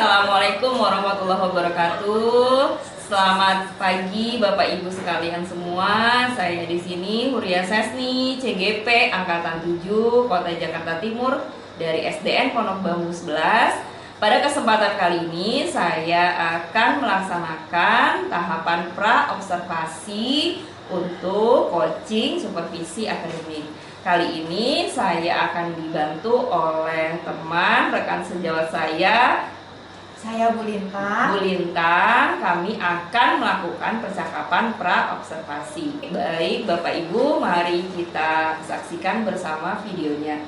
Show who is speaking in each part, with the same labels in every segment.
Speaker 1: Assalamualaikum warahmatullahi wabarakatuh. Selamat pagi Bapak Ibu sekalian semua. Saya di sini Huria Sesni, CGP angkatan 7 Kota Jakarta Timur dari SDN Pondok Bambu 11. Pada kesempatan kali ini saya akan melaksanakan tahapan pra-observasi untuk coaching supervisi akademik. Kali ini saya akan dibantu oleh teman rekan sejawat saya
Speaker 2: Bu Lintang.
Speaker 1: Bu Lintang. Kami akan melakukan percakapan pra-observasi. Baik Bapak Ibu, mari kita saksikan bersama videonya.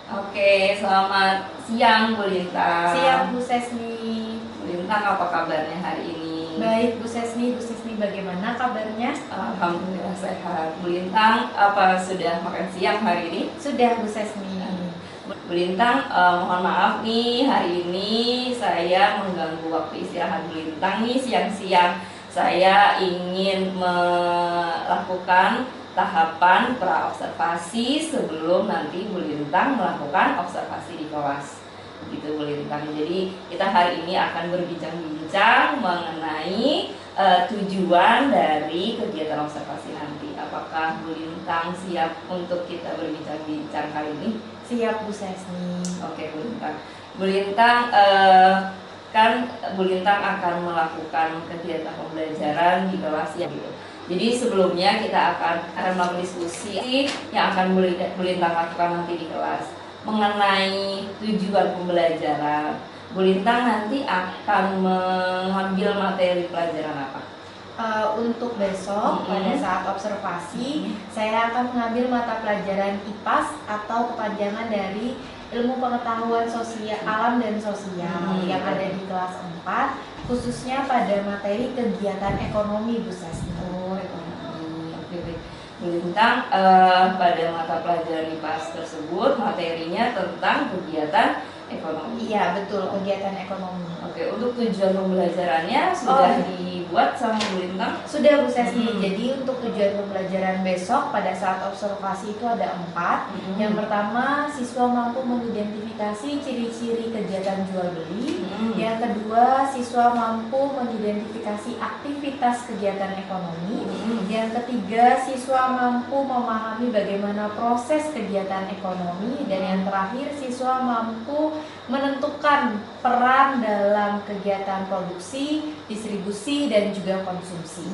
Speaker 1: Oke, selamat siang Bu Lintang.
Speaker 2: Siang Bu Sesni.
Speaker 1: Bu Lintang, apa kabarnya hari ini?
Speaker 2: Baik Bu Sesni bagaimana kabarnya?
Speaker 1: Alhamdulillah sehat. Bu Lintang, apa sudah makan siang hari ini?
Speaker 2: Sudah Bu Sesni.
Speaker 1: Bu Lintang, mohon maaf nih, hari ini saya mengganggu waktu istirahat Bu Lintang nih siang-siang. Saya ingin melakukan tahapan pra-observasi sebelum nanti Bu Lintang melakukan observasi di kelas. Gitu Bu Lintang. Jadi kita hari ini akan berbincang-bincang mengenai tujuan dari kegiatan observasi nanti. Apakah Bu Lintang siap untuk kita berbincang-bincang kali ini?
Speaker 2: Siap Bu Sesni.
Speaker 1: Oke Bu Lintang. Bu Lintang, kan Bu Lintang akan melakukan kegiatan pembelajaran di kelas ya gitu. Jadi sebelumnya kita akan melakukan diskusi yang akan Bu Lintang lakukan nanti di kelas mengenai tujuan pembelajaran. Bu Lintang nanti akan mengambil materi pelajaran apa?
Speaker 2: Untuk besok pada saat observasi saya akan mengambil mata pelajaran IPAS atau kepanjangan dari ilmu pengetahuan sosial alam dan sosial yang ada di kelas 4, khususnya pada materi kegiatan ekonomi Bu Sesni.
Speaker 1: Ekonomi. Oke. Bu Lintang, pada mata pelajaran IPAS tersebut materinya tentang kegiatan ekonomi.
Speaker 2: Iya betul, kegiatan ekonomi.
Speaker 1: Oke, untuk tujuan pembelajarannya sudah dibuat sama Bu Lintang?
Speaker 2: Sudah Bu Sesni. Jadi untuk tujuan pembelajaran besok pada saat observasi itu ada 4. Yang pertama, siswa mampu mengidentifikasi ciri-ciri kegiatan jual beli. Yang kedua, siswa mampu mengidentifikasi aktivitas kegiatan ekonomi. Yang ketiga, siswa mampu memahami bagaimana proses kegiatan ekonomi. Dan yang terakhir, siswa mampu menentukan peran dalam kegiatan produksi, distribusi, dan juga konsumsi.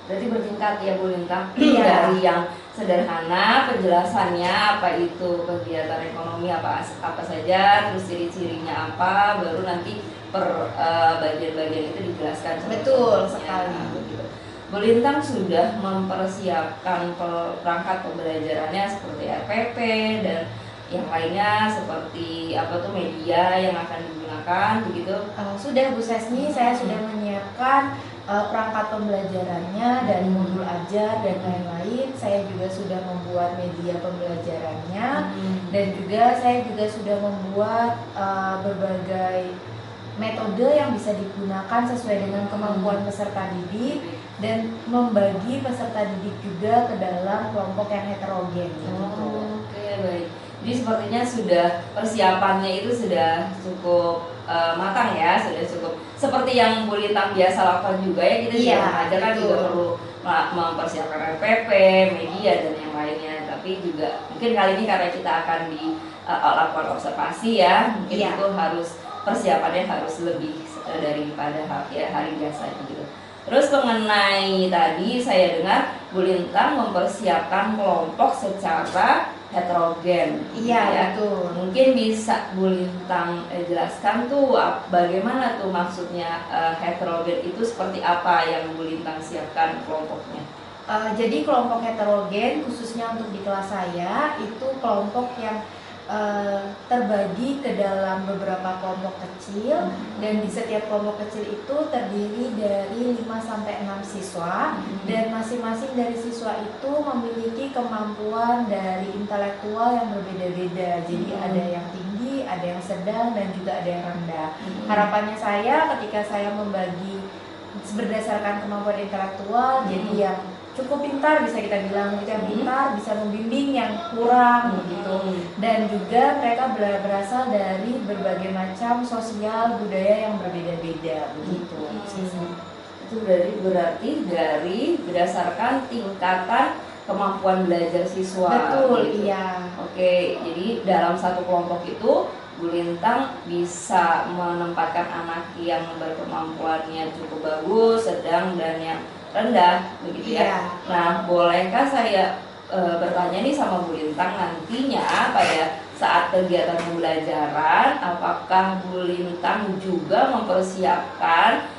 Speaker 1: Berarti bertingkat ya Bu Lintang.
Speaker 2: Iya.
Speaker 1: Dari yang sederhana penjelasannya apa itu kegiatan ekonomi apa saja, terus ciri-cirinya apa, baru nanti per bagian-bagian itu dijelaskan.
Speaker 2: Betul sekali.
Speaker 1: Begitu. Bu Lintang sudah mempersiapkan perangkat pembelajarannya seperti RPP dan yang lainnya seperti apa tuh media yang akan digunakan begitu?
Speaker 2: Sudah Bu Sesni, saya sudah menyiapkan perangkat pembelajarannya dari modul ajar dan lain-lain. Saya juga sudah membuat media pembelajarannya dan juga saya juga sudah membuat berbagai metode yang bisa digunakan sesuai dengan kemampuan peserta didik dan membagi peserta didik juga ke dalam kelompok yang heterogen.
Speaker 1: Oke, baik. Jadi sepertinya sudah persiapannya itu sudah cukup matang ya, sudah cukup seperti yang Bu Lintang biasa lakukan juga ya, kita juga mengajar kan juga perlu mempersiapkan RPP, media dan yang lainnya. Tapi juga mungkin kali ini karena kita akan lakukan observasi ya, mungkin itu harus persiapannya harus lebih daripada hari biasa gitu. Terus mengenai tadi saya dengar Bu Lintang mempersiapkan kelompok secara heterogen.
Speaker 2: Iya
Speaker 1: ya.
Speaker 2: betul.
Speaker 1: Mungkin bisa Bu Lintang jelaskan tuh bagaimana tuh maksudnya heterogen itu seperti apa yang Bu Lintang siapkan kelompoknya?
Speaker 2: Jadi kelompok heterogen khususnya untuk di kelas saya itu kelompok yang terbagi ke dalam beberapa kelompok kecil dan di setiap kelompok kecil itu terdiri dari 5-6 siswa dan masing-masing dari siswa itu memiliki kemampuan dari intelektual yang berbeda-beda. Jadi ada yang tinggi, ada yang sedang dan juga ada yang rendah. Harapannya saya ketika saya membagi berdasarkan kemampuan intelektual, jadi yang cukup pintar bisa kita bilang gitu, yang pintar bisa membimbing yang kurang gitu. Dan juga mereka berasal dari berbagai macam sosial budaya yang berbeda-beda begitu.
Speaker 1: Itu berarti dari berdasarkan tingkatan kemampuan belajar siswa.
Speaker 2: Betul,
Speaker 1: gitu.
Speaker 2: iya.
Speaker 1: Oke, jadi dalam satu kelompok itu Bu Lintang bisa menempatkan anak yang berkemampuannya cukup bagus, sedang, dan yang rendah, begitu ya.
Speaker 2: Iya.
Speaker 1: Nah, bolehkah saya bertanya nih sama Bu Lintang, nantinya pada saat kegiatan pembelajaran, apakah Bu Lintang juga mempersiapkan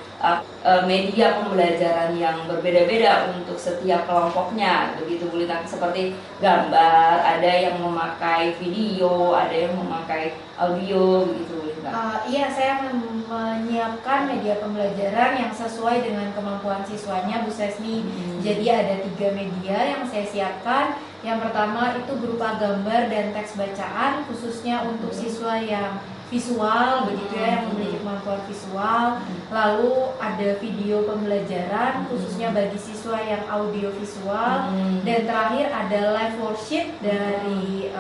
Speaker 1: media pembelajaran yang berbeda-beda untuk setiap kelompoknya, begitu Bu Lintang, seperti gambar, ada yang memakai video, ada yang memakai audio, begitu Bu Lintang?
Speaker 2: Iya, saya menyiapkan media pembelajaran yang sesuai dengan kemampuan siswanya, Bu Sesni. Jadi ada 3 media yang saya siapkan. Yang pertama itu berupa gambar dan teks bacaan, khususnya untuk siswa yang visual begitu ya, yang memiliki kemampuan visual. Lalu ada video pembelajaran khususnya bagi siswa yang audio visual. Dan terakhir ada live worksheet dari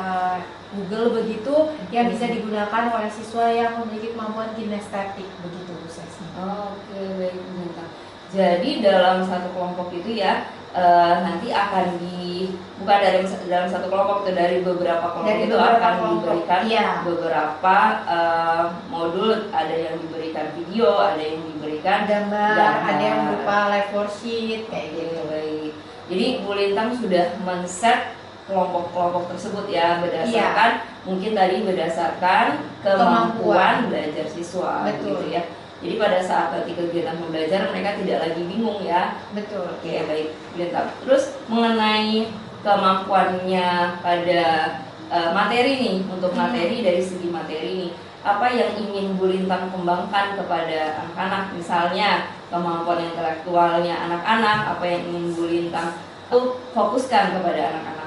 Speaker 2: Google begitu, yang bisa digunakan oleh siswa yang memiliki kemampuan kinestetik begitu Bu Sesni.
Speaker 1: Oke, baik Bu Lintang. Jadi dalam satu kelompok itu ya nanti akan bukan dalam satu kelompok itu, dari beberapa kelompok itu akan diberikan beberapa modul, ada yang diberikan video, ada yang diberikan
Speaker 2: gambar, ada yang berupa live worksheet kayak gitu.
Speaker 1: Baik. Jadi Bu Lintang sudah men-set kelompok-kelompok tersebut ya, berdasarkan mungkin tadi berdasarkan kemampuan belajar siswa.
Speaker 2: Betul.
Speaker 1: Gitu ya. Jadi pada saat nanti kegiatan pembelajaran mereka tidak lagi bingung ya.
Speaker 2: Betul.
Speaker 1: Oke, baik. Terus mengenai kemampuannya pada materi nih, untuk materi, dari segi materi nih, apa yang ingin Bu Lintang kembangkan kepada anak-anak, misalnya kemampuan intelektualnya anak-anak, apa yang ingin Bu Lintang fokuskan kepada anak-anak?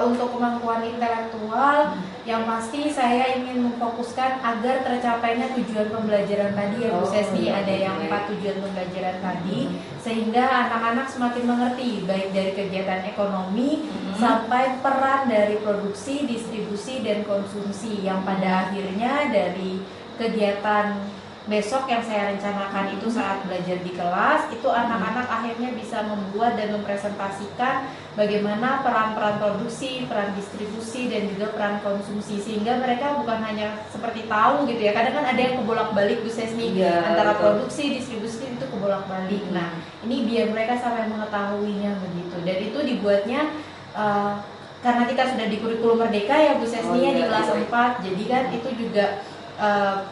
Speaker 2: Untuk kemampuan intelektual, yang pasti saya ingin memfokuskan agar tercapainya tujuan pembelajaran tadi ya Bu Sesni. Ada yang 4 tujuan pembelajaran tadi, sehingga anak-anak semakin mengerti baik dari kegiatan ekonomi sampai peran dari produksi, distribusi, dan konsumsi, yang pada akhirnya dari kegiatan besok yang saya rencanakan itu saat belajar di kelas, itu anak-anak akhirnya bisa membuat dan mempresentasikan bagaimana peran-peran produksi, peran distribusi, dan juga peran konsumsi, sehingga mereka bukan hanya seperti tahu gitu ya, kadang kan ada yang kebolak-balik Bu Sesni, antara produksi, distribusi itu kebolak-balik. Nah, ini biar mereka sampai mengetahuinya begitu, dan itu dibuatnya karena kita sudah di kurikulum Merdeka ya Bu Sesni ya, di kelas 4, jadi kan itu juga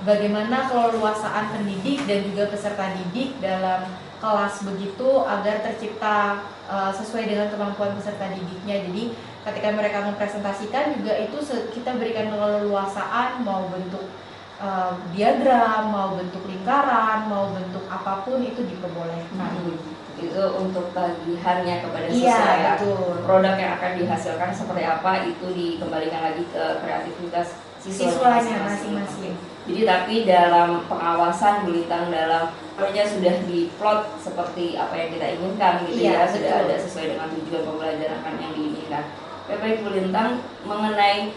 Speaker 2: bagaimana keleluasaan pendidik dan juga peserta didik dalam kelas begitu, agar tercipta sesuai dengan kemampuan peserta didiknya. Jadi ketika mereka mempresentasikan juga itu kita berikan keleluasaan, mau bentuk diagram, mau bentuk lingkaran, mau bentuk apapun itu diperbolehkan.
Speaker 1: Itu untuk tagihannya kepada siswa ya. Betul. Produk yang akan dihasilkan seperti apa itu dikembalikan lagi ke kreativitas siswanya masing-masing. Jadi tapi dalam pengawasan Bu Lintang, dalam sudah diplot seperti apa yang kita inginkan gitu ya, sudah ada sesuai dengan tujuan pembelajaran yang diinginkan. Baik Bu Lintang, mengenai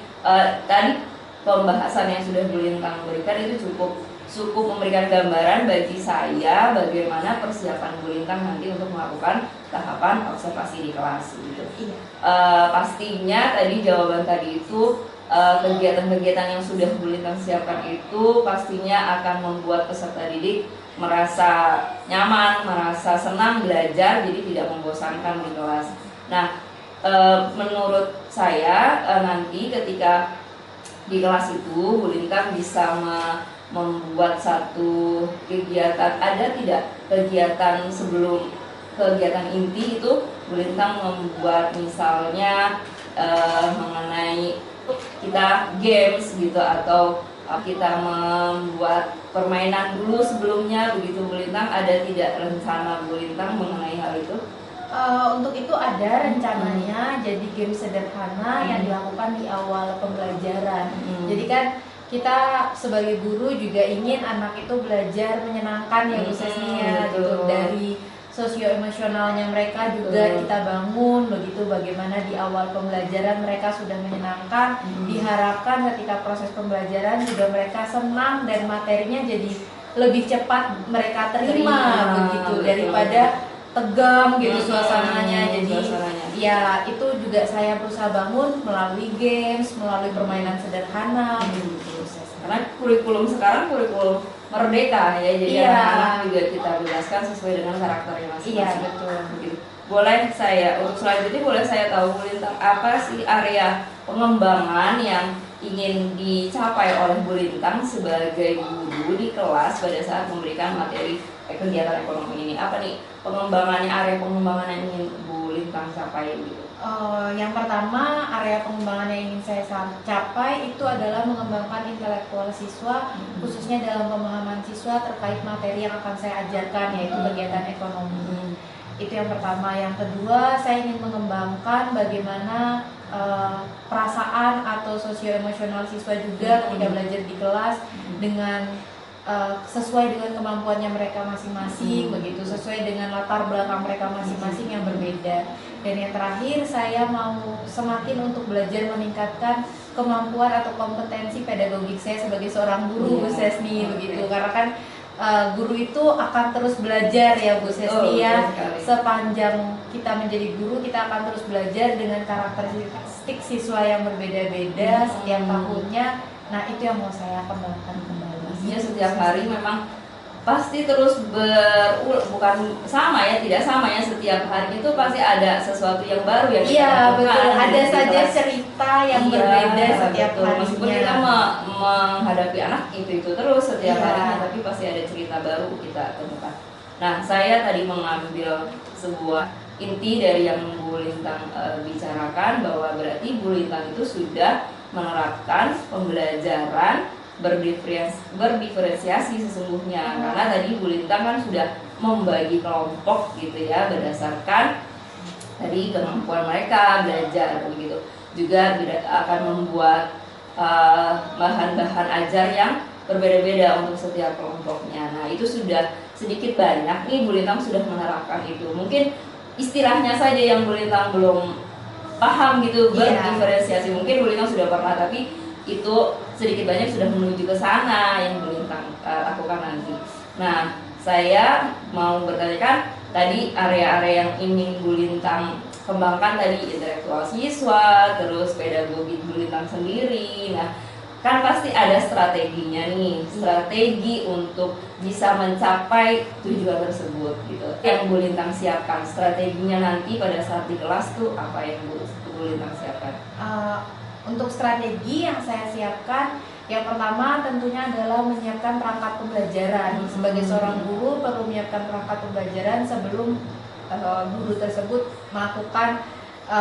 Speaker 1: tadi pembahasan yang sudah Bu Lintang berikan itu cukup memberikan gambaran bagi saya bagaimana persiapan Bu Lintang nanti untuk melakukan tahapan observasi di kelas gitu. Pastinya tadi jawaban tadi itu kegiatan-kegiatan yang sudah Bu Lintang siapkan itu pastinya akan membuat peserta didik merasa nyaman, merasa senang belajar, jadi tidak membosankan di kelas. Nah, menurut saya nanti ketika di kelas itu Bu Lintang bisa membuat satu kegiatan, ada tidak kegiatan sebelum kegiatan inti itu Bu Lintang membuat misalnya mengenai kita games gitu, atau kita membuat permainan dulu sebelumnya begitu Bu Lintang, ada tidak rencana Bu Lintang mengenai hal itu?
Speaker 2: Untuk itu ada rencananya, jadi game sederhana yang dilakukan di awal pembelajaran. Jadi kan kita sebagai guru juga ingin anak itu belajar menyenangkan ya Bu Sesni ya, gitu, dari sosio-emosionalnya mereka juga kita bangun begitu, bagaimana di awal pembelajaran mereka sudah menyenangkan, diharapkan ketika proses pembelajaran juga mereka senang dan materinya jadi lebih cepat mereka terima begitu, daripada tegang gitu suasananya. Jadi ya itu juga saya berusaha bangun melalui games, melalui permainan sederhana
Speaker 1: karena kurikulum sekarang kurikulum merdeka ya, jadi anak-anak juga kita bebaskan sesuai dengan karakternya masing-masing.
Speaker 2: Iya betul.
Speaker 1: Begitu. Boleh saya untuk selanjutnya boleh saya tahu Bu Lintang apa sih area pengembangan yang ingin dicapai oleh Bu Lintang sebagai guru di kelas pada saat memberikan materi kegiatan ekonomi ini? Apa nih pengembangannya, area pengembangan yang ingin Bu Lintang capai gitu?
Speaker 2: Yang pertama, area pengembangan yang ingin saya capai itu adalah mengembangkan intelektual siswa, khususnya dalam pemahaman siswa terkait materi yang akan saya ajarkan, yaitu kegiatan ekonomi. Itu yang pertama. Yang kedua, saya ingin mengembangkan bagaimana perasaan atau sosio-emosional siswa juga ketika belajar di kelas dengan sesuai dengan kemampuannya mereka masing-masing begitu, sesuai dengan latar belakang mereka masing-masing yang berbeda. Dan yang terakhir, saya mau semakin untuk belajar meningkatkan kemampuan atau kompetensi pedagogik saya sebagai seorang guru, Bu Sesni begitu. Karena kan guru itu akan terus belajar ya Bu Sesni ya. Sepanjang kita menjadi guru, kita akan terus belajar dengan karakteristik siswa yang berbeda-beda setiap tahunnya. Nah, itu yang mau saya kembangkan kembali.
Speaker 1: Setiap hari memang pasti terus bukan sama ya, tidak sama ya, setiap hari itu pasti ada sesuatu yang baru yang kita lakukan.
Speaker 2: Betul. Ada saja cerita yang berbeda setiap harinya.
Speaker 1: Meskipun kita menghadapi anak itu terus setiap harinya, tapi pasti ada cerita baru kita temukan. Nah, saya tadi mengambil sebuah inti dari yang Bu Lintang bicarakan, bahwa berarti Bu Lintang itu sudah menerapkan pembelajaran berdiferensiasi sesungguhnya, karena tadi Bu Lintang kan sudah membagi kelompok gitu ya, berdasarkan dari kemampuan mereka belajar begitu. Juga akan membuat bahan-bahan ajar yang berbeda-beda untuk setiap kelompoknya. Nah, itu sudah sedikit banyak nih Bu Lintang sudah menerapkan itu. Mungkin istilahnya saja yang Bu Lintang belum paham gitu, berdiferensiasi. Mungkin Bu Lintang sudah pernah, tapi itu sedikit banyak sudah menuju ke sana yang Bu Lintang lakukan nanti. Nah, saya mau bertanyakan tadi area-area yang ingin Bu Lintang kembangkan tadi, intelektual siswa, terus pedagogi Bu Lintang sendiri. Nah, kan pasti ada strateginya nih, strategi untuk bisa mencapai tujuan tersebut gitu. Yang Bu Lintang siapkan strateginya nanti pada saat di kelas tuh apa yang Bu Lintang siapkan?
Speaker 2: Untuk strategi yang saya siapkan, yang pertama tentunya adalah menyiapkan perangkat pembelajaran. Sebagai seorang guru perlu menyiapkan perangkat pembelajaran sebelum guru tersebut melakukan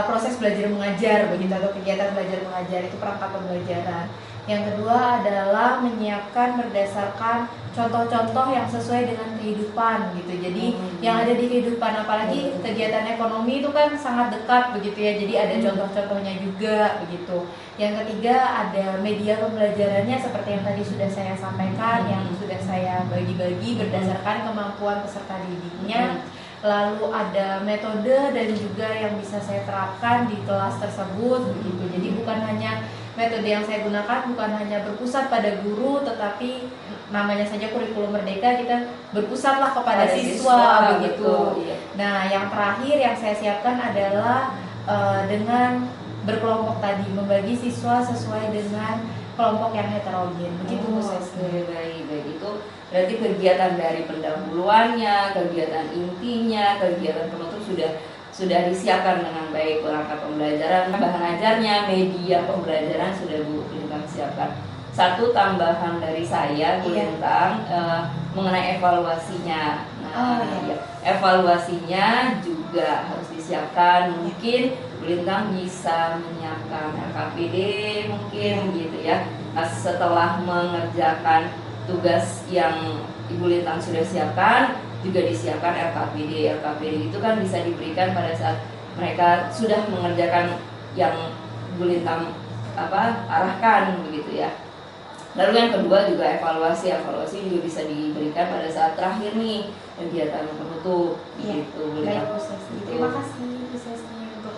Speaker 2: proses belajar mengajar begitu, atau kegiatan belajar mengajar, itu perangkat pembelajaran. Yang kedua adalah menyiapkan berdasarkan contoh-contoh yang sesuai dengan kehidupan gitu. Jadi yang ada di kehidupan, apalagi kegiatan ekonomi itu kan sangat dekat begitu ya. Jadi ada contoh-contohnya juga begitu. Yang ketiga ada media pembelajarannya seperti yang tadi sudah saya sampaikan, yang sudah saya bagi-bagi berdasarkan kemampuan peserta didiknya. Lalu ada metode dan juga yang bisa saya terapkan di kelas tersebut begitu. Jadi bukan hanya metode yang saya gunakan bukan hanya berpusat pada guru, tetapi namanya saja kurikulum merdeka, kita berpusatlah kepada siswa begitu.
Speaker 1: Betul, iya.
Speaker 2: Nah, yang terakhir yang saya siapkan adalah dengan berkelompok tadi, membagi siswa sesuai dengan kelompok yang heterogen begitu.
Speaker 1: Baik, itu berarti kegiatan dari pendahuluannya, kegiatan intinya, kegiatan penutup sudah disiapkan dengan baik, perangkat pembelajaran, bahan ajarnya, media pembelajaran sudah Bu Lintang siapkan. Satu tambahan dari saya Bu Lintang mengenai evaluasinya. Evaluasinya juga harus disiapkan. Mungkin Bu Lintang bisa menyiapkan RKPD mungkin gitu ya. Setelah mengerjakan tugas yang Ibu Lintang sudah siapkan, juga disiapkan RKPD. RKPD itu kan bisa diberikan pada saat mereka sudah mengerjakan yang Bu Lintang arahkan begitu ya. Lalu yang kedua juga evaluasi juga bisa diberikan pada saat terakhir nih kegiatan penutup gitu.
Speaker 2: Baik Bu Sesni, terima kasih Bu Sesni untuk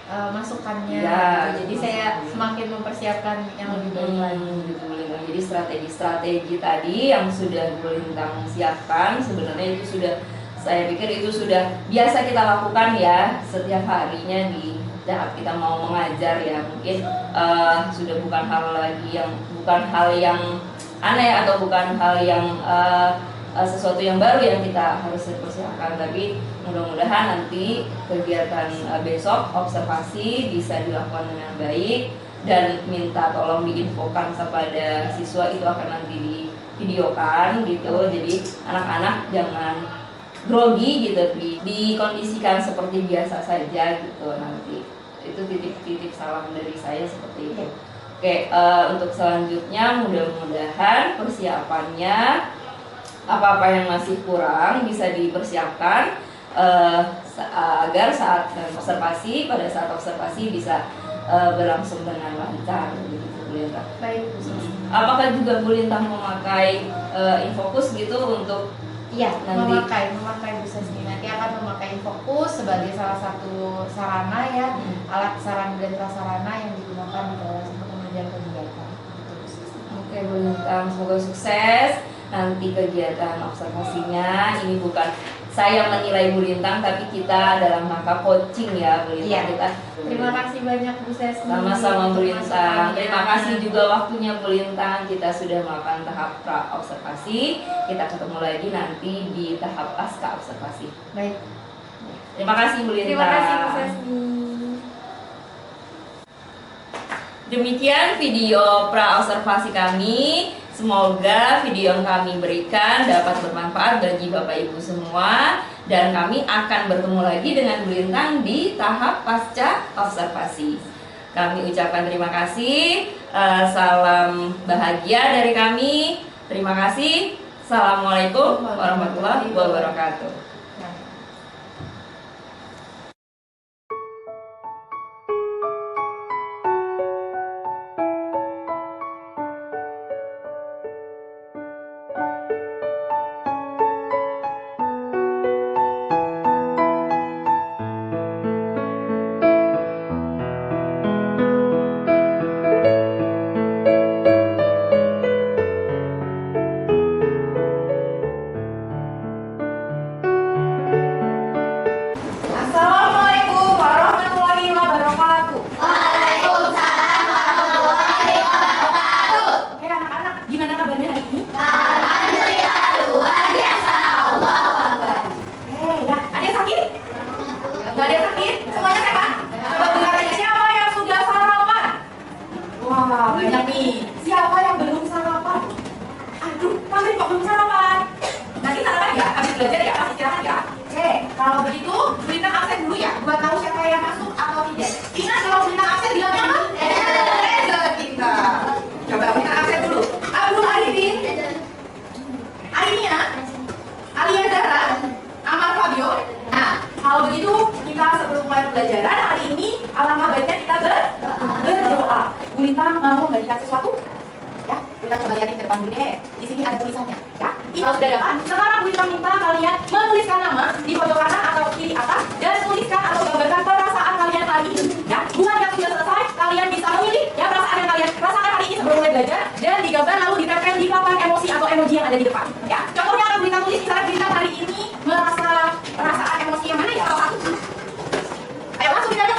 Speaker 2: masukannya.
Speaker 1: Ya,
Speaker 2: Jadi saya semakin mempersiapkan yang lebih baik lagi.
Speaker 1: Gitu, jadi strategi-strategi tadi yang sudah Bu Lintang siapkan sebenarnya itu sudah, saya pikir itu sudah biasa kita lakukan ya setiap harinya di saat kita mau mengajar ya. Mungkin sudah bukan hal yang aneh atau bukan hal yang sesuatu yang baru yang kita harus persiapkan, tapi mudah-mudahan nanti kegiatan besok observasi bisa dilakukan dengan baik dan minta tolong diinfokan kepada siswa, itu akan nanti divideokan gitu. Jadi anak-anak jangan grogi gitu, dikondisikan seperti biasa saja gitu nanti. Itu titip salam dari saya seperti itu. Oke, untuk selanjutnya mudah-mudahan persiapannya apa-apa yang masih kurang bisa dipersiapkan agar pada saat observasi bisa berlangsung dengan lancar begitu Bu Lintang.
Speaker 2: Baik Bu Sesni.
Speaker 1: Apakah juga Bu Lintang memakai Infocus gitu untuk
Speaker 2: memakai Bu Sesni nanti akan memakai Infocus sebagai salah satu sarana ya, alat sarana dan prasarana yang digunakan untuk menunjang kegiatan.
Speaker 1: Oke Bu Lintang, semoga sukses nanti kegiatan observasinya. Ini bukan saya menilai Bu Lintang, tapi kita dalam rangka coaching ya Bu Lintang. Kita
Speaker 2: terima kasih banyak Bu Sesni.
Speaker 1: Sama-sama Bu Lintang. Terima kasih juga waktunya Bu Lintang. Kita sudah melakukan tahap pra observasi. Kita ketemu lagi nanti di tahap pasca observasi.
Speaker 2: Baik.
Speaker 1: Terima kasih Bu Lintang.
Speaker 2: Terima kasih Bu Sesni.
Speaker 1: Demikian video pra observasi kami. Semoga video yang kami berikan dapat bermanfaat bagi Bapak Ibu semua, dan kami akan bertemu lagi dengan Bu Lintang di tahap pasca observasi. Kami ucapkan terima kasih, salam bahagia dari kami. Terima kasih. Assalamualaikum warahmatullahi wabarakatuh.
Speaker 2: Kalau begitu, berikan absen dulu ya, buat tahu siapa yang masuk atau tidak. Ingat kalau berikan absen bilangnya apa? Kita. Coba berikan absen dulu. Abdul Arifin, Arimia, Alia Zahra, Amar Fabio. Nah, kalau begitu kita sebelum mulai pelajaran hari ini, alangkah baiknya kita berdoa. Bu Lintang mau memberikan sesuatu? Ya, kita coba lihat di depan dulu deh. Di sini ada tulisannya, ya. Kalau sudah dapat, sekarang Bu Lintang minta kalian menuliskan nama di pojok kanan atau kiri atas dan tuliskan atau gambarkan perasaan kalian hari ini. Ya, buat yang sudah selesai, kalian bisa memilih ya perasaan yang kalian rasakan hari ini sebelum mulai belajar dan digambar lalu ditempel di papan emosi atau emoji yang ada di depan. Ya, contohnya akan Bu Lintang tulis misalnya Bu Lintang hari ini merasa perasaan emosi yang mana ya? Salah satu. Ayo langsung belajar.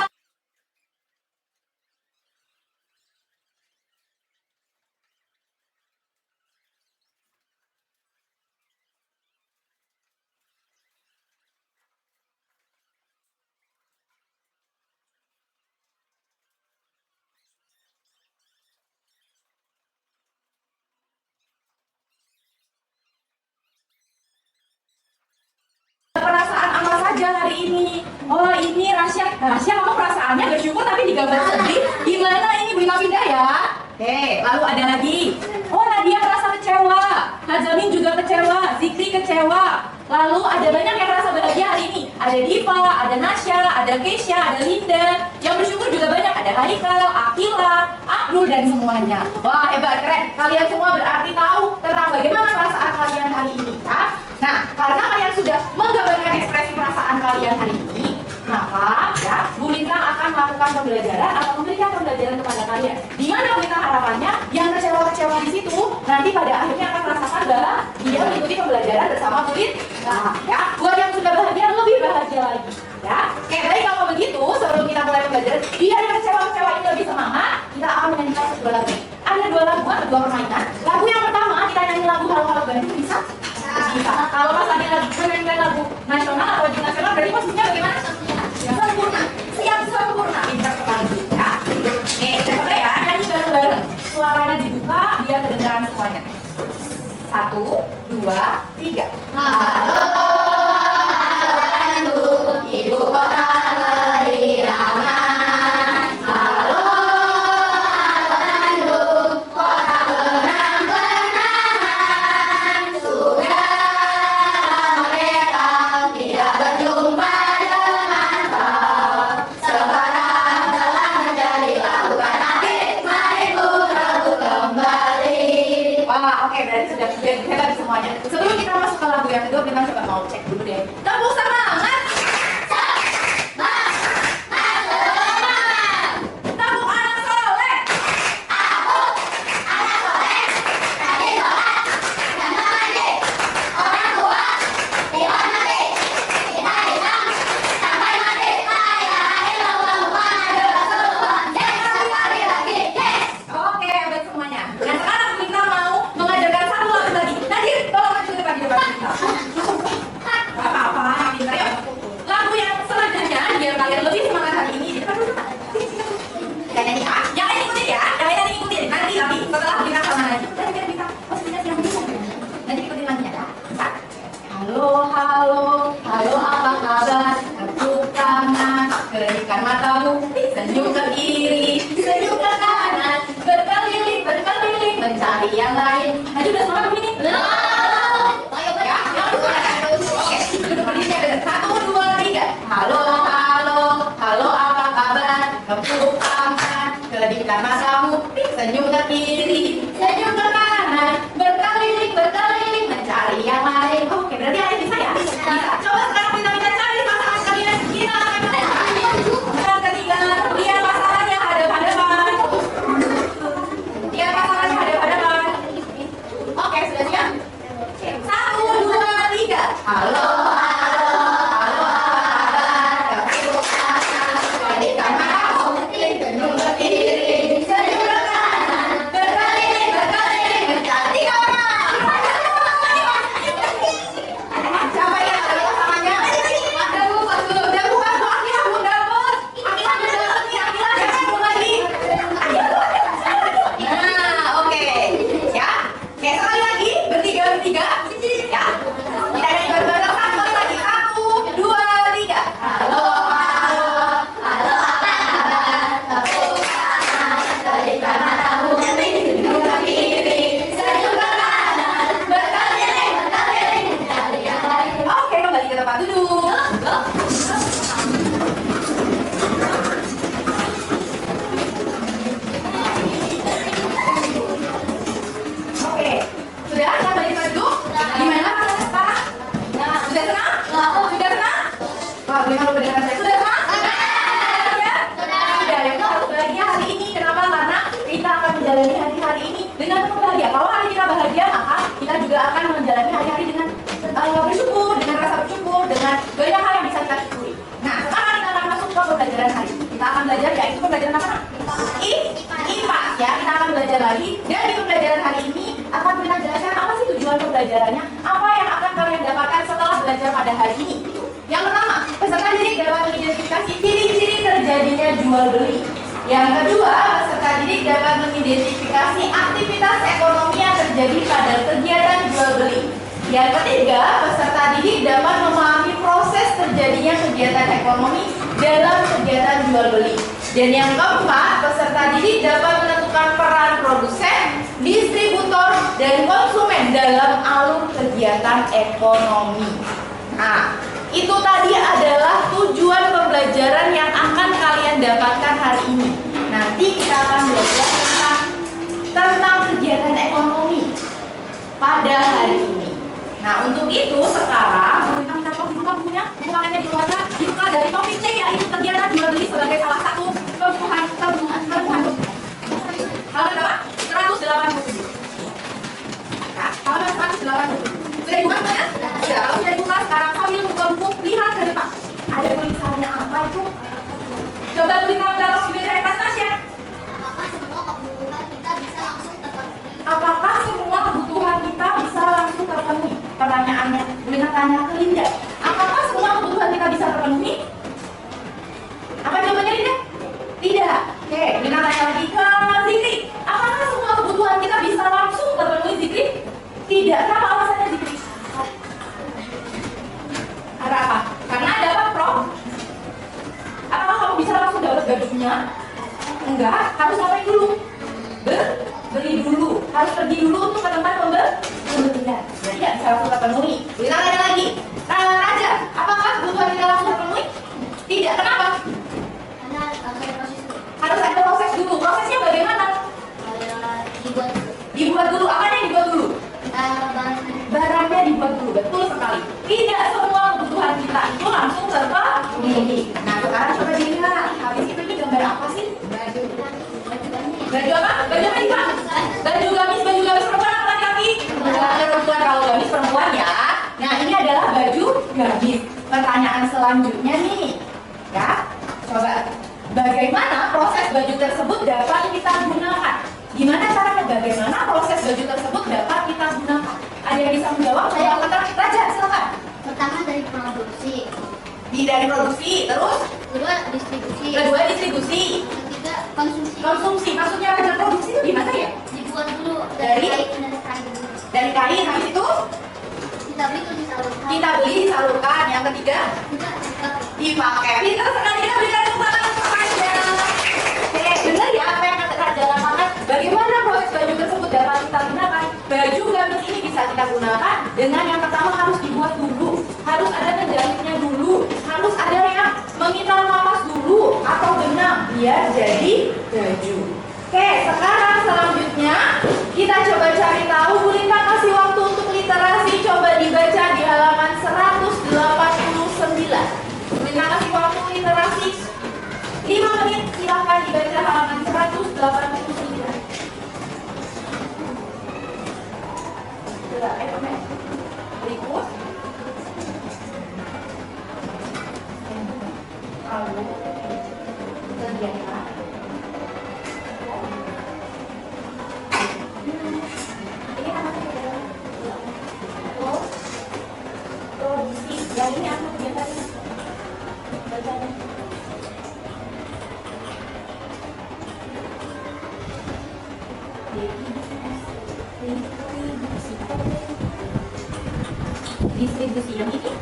Speaker 2: Perasaan apa saja hari ini? Oh, ini Rasya. Rasya kamu perasaannya bersyukur tapi digambar sedih. Gimana ini Bu Lintang pindah ya? Oke, lalu ada lagi. Oh, Nadia merasa kecewa. Hazamin juga kecewa. Zikri kecewa. Lalu ada banyak yang merasa bahagia hari ini. Ada Diva, ada Nasya, ada Keisha, ada Linda. Yang bersyukur juga banyak. Ada
Speaker 3: Haikal, Akila, Abdul, dan semuanya. Wah, hebat, keren. Kalian semua berarti tahu tentang bagaimana perasaan kalian hari ini, kan? Nah, karena kalian sudah menggambarkan ekspresi perasaan kalian hari ini, maka ya, Bu Lintang akan melakukan pembelajaran atau memberikan pembelajaran kepada kalian. Di mana Bu Lintang harapannya yang kecewa-kecewa di situ nanti pada akhirnya akan merasakan bahwa dia mengikuti pembelajaran bersama Bu Lintang. Ya, buat yang sudah bahagia lebih bahagia lagi. Ya, oke, baik kalau begitu sebelum kita mulai pembelajaran, biar yang kecewa-kecewa ini lebih semangat, kita akan menyanyikan sebuah lagu. Ada dua lagu atau dua permainan. Lagu yang pertama kita nyanyi lagu Halo-Halo Bandung, bisa? Bisa. Kalau pas lagi menyanyikan lagu nasional atau wajib nasional, berarti posisinya bagaimana? Sempurna. Siap sempurna. Pintar sekali. Ya. Oke, coba ya, nyanyi bareng-bareng. Suaranya dibuka biar kedengaran semuanya. 1, 2, 3. Halo. Ibu kota berirama. Halo, halo Bandung, kota benang-benangan. Sudah mereka tidak berjumpa dengan kau. Sekarang telah menjadi lautan langit, mari ku rebut kembali. Wah, oke, berarti sudah hebat semuanya. Sebelum kita masuk ke lagu yang kedua, kita coba mau cek dulu deh. Tepuk semangat. Lagu yang selanjutnya biar kalian lebih semangat hari ini. Kalian ya, jangan ikutin ya, kalian ikutin nanti tapi setelah kita sama lagi. Biar kita posisinya siang bisa. Nanti ikutin lagi ya. Halo, halo, halo apa kabar? Tepuk tangan, kerahkan matamu, senyum ke kiri, senyum ke kanan, berkeliling, berkeliling, mencari yang lain. Ayo udah semangat begini. Halo, halo, halo apa kabar? Tepuk tangan, kedipkan matamu, senyum ke kiri, senyum ke kanan, berkeliling, berkeliling, mencari yang lain. Oke, berarti ada bisa ya? Bisa. Coba sekarang kita cari pasangan kalian. Kita akan yang ketiga, lihat pasangannya hadap-hadapan. Lihat pasangannya hadap-hadapan. Oke, sudah siap? 1, 2, 3. Halo. Menjalani hari-hari ini dengan penuh bahagia. Kalau hari kita bahagia, maka kita juga akan menjalani hari-hari dengan bersyukur, dengan rasa bersyukur, dengan banyak hal yang bisa kita syukuri. Nah, sekarang kita akan masuk ke pembelajaran hari ini. Kita akan belajar yaitu pembelajaran apa? IPA ya. Kita akan belajar lagi dan di pembelajaran hari ini akan kita jelaskan apa sih tujuan pembelajarannya, apa yang akan kalian dapatkan setelah belajar pada hari ini. Yang pertama, peserta didik dapat mengidentifikasi ciri-ciri terjadinya jual beli. Yang kedua, peserta didik dapat mengidentifikasi aktivitas ekonomi yang terjadi pada kegiatan jual beli. Yang ketiga, peserta didik dapat memahami proses terjadinya kegiatan ekonomi dalam kegiatan jual beli. Dan yang keempat, peserta didik dapat menentukan peran produsen, distributor, dan konsumen dalam alur kegiatan ekonomi. Nah, itu tadi adalah tujuan pembelajaran yang akan kalian dapatkan hari ini. Nah, pada hari ini. Nah, untuk itu sekarang kita minta tolong dibuka bukunya, bukannya di luar, dibuka dari topik C, yaitu kegiatan jual beli sebagai salah satu kebutuhan. Halaman berapa? 180. Nah, halaman 180. Sudah dibuka semuanya? Ya, kalau sudah dibuka sekarang sambil buka buku, lihat ke depan. Ada tulisannya apa itu? Coba tulisan dalam di meja atas Tasya. Apakah semua kebutuhan kita bisa langsung terpenuhi? Pertanyaannya, Lina tanya ke Linda. Apakah semua kebutuhan kita bisa terpenuhi? Apa jawabannya Linda? Tidak. Oke, Lina tanya lagi ke Zikri. Apakah semua kebutuhan kita bisa langsung terpenuhi, Zikri? Tidak. Kenapa alasannya, Zikri? Ada apa? Karena ada apa, Prof? Apakah kamu bisa langsung dapat gaduhnya? Enggak, harus ngapain dulu? Beli dulu, harus pergi dulu untuk ke tempat pembelian. Jadi tidak bisa langsung terpenuhi. Kita tanya lagi, Raja, apakah kebutuhan kita langsung terpenuhi? Tidak, kenapa?
Speaker 4: Karena ada proses dulu.
Speaker 3: Harus ada proses dulu. Prosesnya bagaimana? Dibuat dulu. Apa yang dibuat dulu? Barangnya dibuat dulu. Betul sekali. Tidak semua kebutuhan kita itu langsung terpenuhi. Nah, sekarang coba dilihat. Habis itu ini gambar apa sih? Baju apa? Baju apa ini, Pak? Baju gamis perempuan atau laki-laki? Perempuan. Kalau gamis perempuan ya. Nah, ini adalah baju gamis. Pertanyaan selanjutnya nih, ya. Coba, bagaimana proses baju tersebut dapat kita gunakan? Gimana caranya? Bagaimana proses baju tersebut dapat kita gunakan? Ada yang bisa menjawab? Saya angkat Raja, silakan.
Speaker 4: Pertama dari produksi.
Speaker 3: Dari produksi, terus?
Speaker 4: Kedua distribusi.
Speaker 3: Kedua distribusi.
Speaker 4: Ketiga konsumsi.
Speaker 3: Konsumsi, maksudnya Raja produksi itu gimana ya?
Speaker 4: Dibuat dulu
Speaker 3: Dari
Speaker 4: kain.
Speaker 3: Dari kain, habis itu?
Speaker 4: Kita beli terus disalurkan.
Speaker 3: Kita beli, disalurkan. Yang ketiga?
Speaker 4: Juga
Speaker 3: Dipakai. Pintar sekali, kita berikan tepuk tangan semuanya. Oke, benar ya apa yang kata Raja katakan? Bagaimana proses baju tersebut dapat kita gunakan? Baju gamis ini bisa kita gunakan dengan yang pertama harus dibuat dulu, harus ada penjahitnya dulu, harus ada yang mengikat napas dulu atau benang biar jadi baju. Oke, sekarang selanjutnya kita coba cari tahu. Bu Linda kasih waktu untuk literasi, coba dibaca di halaman 189. Bu Linda kasih waktu literasi 5 menit, silahkan dibaca halaman 189. Berikut. Lalu kegiatan. Ini apa kegiatan? Produksi. Yang ini apa kegiatan? Bacanya. Distribusi yang ini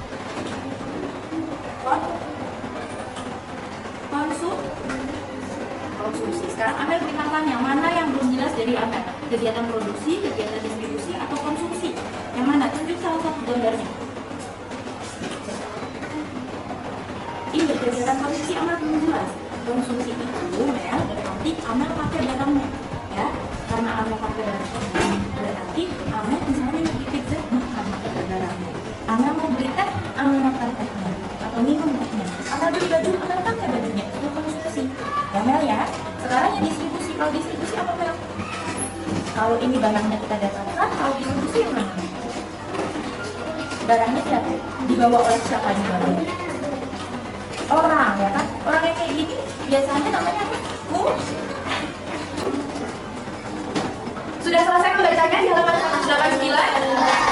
Speaker 3: konsumsi. Sekarang Amel berikan tanya, mana yang belum jelas dari Amel? Kegiatan produksi, kegiatan distribusi, atau konsumsi? Yang mana? Tunjuk salah satu gambarnya. Ini kegiatan konsumsi Amel belum jelas. Konsumsi itu Mel berarti Amel pakai barangnya, ya. Karena Amel pakai barangnya, berarti Amel misalnya mau beli pizza, makan pakai barangnya. Amel mau beli teh, Amel makan tehnya, atau minum tehnya. Amel beli baju, Amel pakai bajunya. Itu konsumsi. Ya Mel ya. Sekarang yang distribusi. Kalau distribusi apa Mel? Kalau ini barangnya kita dapatkan, kalau distribusi yang mana? Barangnya siapa? Dibawa oleh siapa di barangnya? Orang ya kan? Orang yang kayak gini biasanya namanya apa? Sudah selesai membacanya di halaman 189?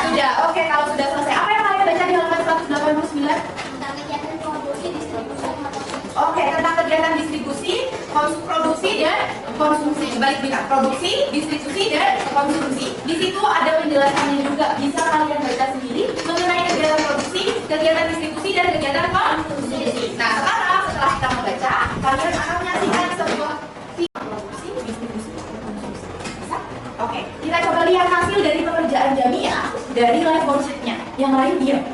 Speaker 3: Sudah. Oke, kalau sudah selesai, apa yang kalian baca di halaman 189?
Speaker 4: tentang kegiatan produksi, distribusi,
Speaker 3: Oke, tentang kegiatan distribusi, produksi dan konsumsi. Balik bilang produksi, distribusi dan konsumsi. Di situ ada penjelasannya juga. Bisa kalian baca sendiri mengenai kegiatan produksi, kegiatan distribusi dan kegiatan konsumsi. Nah, sekarang setelah kita membaca, kalian akan menyaksikan sebuah produksi, distribusi, dan konsumsi. Bisa? Oke, kita coba lihat hasil dari pekerjaan Jamia dari live worksheet-nya. Yang lain diam.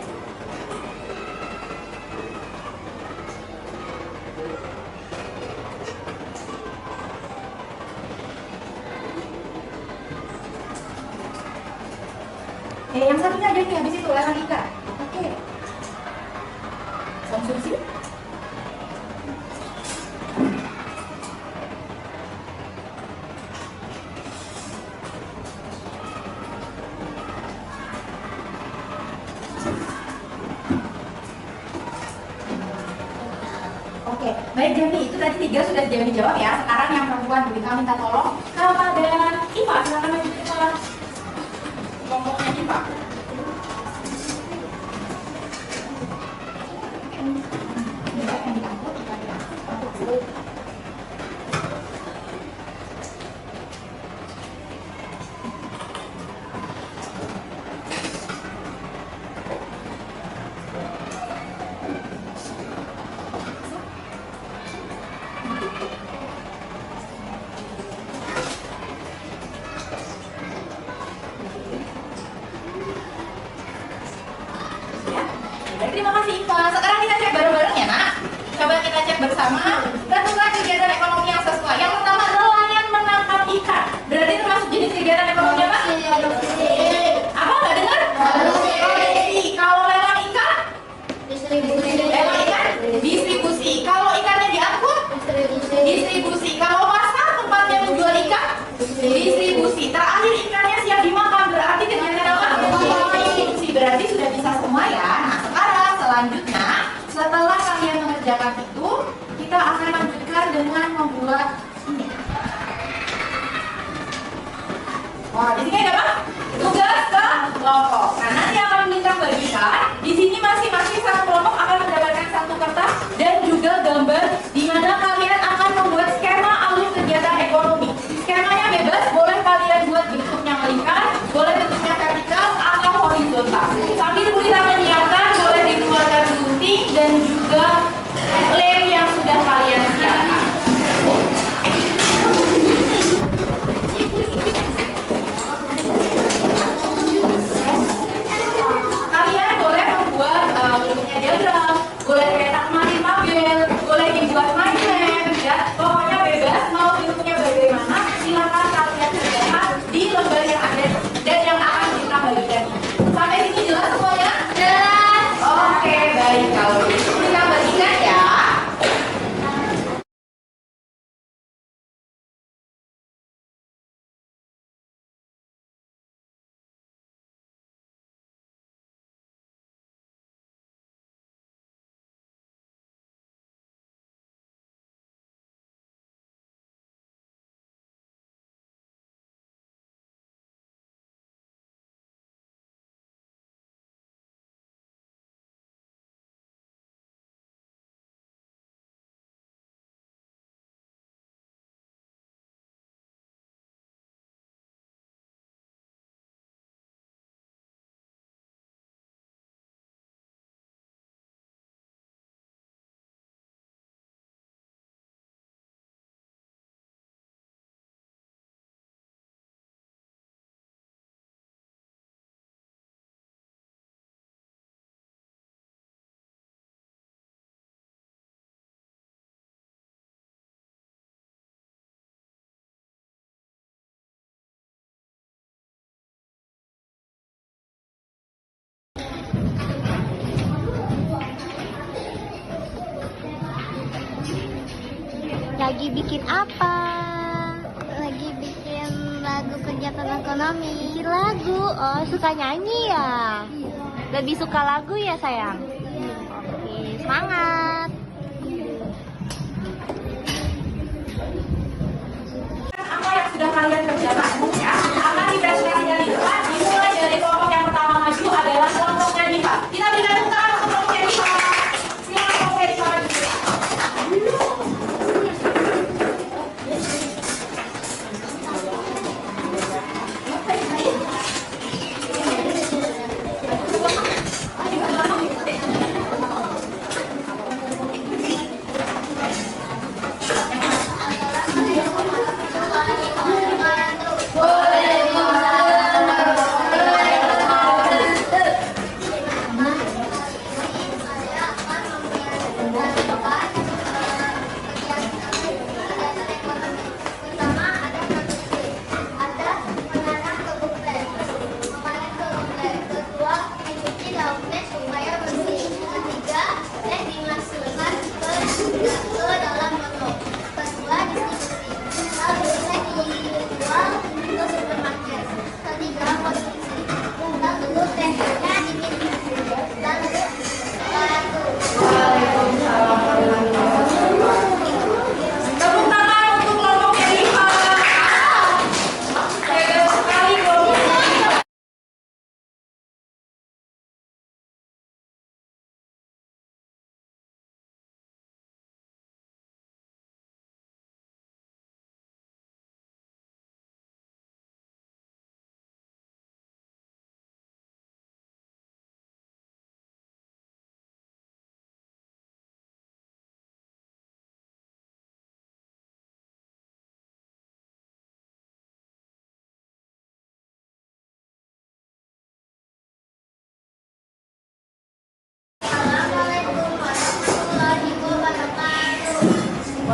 Speaker 3: Yang satunya aja nih, habis itu lelang ikan. Oke. Konsumsi. Oke, baik Jami, itu tadi 3 sudah Jami jawab ya. Sekarang yang perempuan, Bu Ika minta tolong kepada Iva, silakan maju ke kelas. Kelompoknya Iva. Iva yang diangkut, Iva diangkut. Terima kasih Iva. Sekarang kita cek bareng-bareng ya nak. Coba kita cek bersama. Tentukan kegiatan ekonomi yang sesuai. Yang pertama nelayan menangkap ikan. Berarti termasuk jenis kegiatan ekonomi apa? Apa nggak dengar? Kalau lelang ikan? Lelang ikan? Distribusi. Kalau ikannya diangkut? Distribusi. Kalau pasar tempatnya menjual ikan? Distribusi. Terakhir ikannya siap dimakan. Berarti kegiatan apa? Distribusi. Berarti sudah bisa semua ya. Nah, selanjutnya, setelah kalian mengerjakan itu, kita akan lanjutkan dengan membuat ini. Wah, di sini ada apa? Tugas kelompok. Nah, nanti akan minta bagikan. Di sini masing-masing satu kelompok akan mendapatkan satu kertas dan juga gambar di mana kalian akan membuat skema alur kegiatan ekonomi. Skemanya bebas, boleh kalian buat bentuknya melingkar, boleh bentuknya vertikal atau horizontal. Sambil kita menyiapkan, boleh dikeluarkan gunting dan juga lem yang sudah kalian siapkan. Kalian boleh membuat bentuknya diagram, boleh cetak kemarin tabel, boleh dibuat mind map, ya. Pokoknya bebas, mau bentuknya bagaimana, silakan kalian kerjakan di lembar yang ada dan yang akan kita bagikan. Sampai sini jelas semuanya? Jelas. Oke, baik. Kalau gitu kita bagikan ya.
Speaker 4: Lagi bikin apa? Lagi bikin lagu kegiatan ekonomi.
Speaker 5: Bikin lagu, oh suka nyanyi ya? Lebih suka lagu ya sayang? Oke, semangat!
Speaker 3: Apa yang sudah kalian kerjakan ya? Akan dipresentasikan di depan. Dimulai dari kelompok yang pertama maju adalah kelompoknya Diva. Kita berikan tepuk tangan untuk kelompoknya Diva. Silakan kelompoknya Diva maju.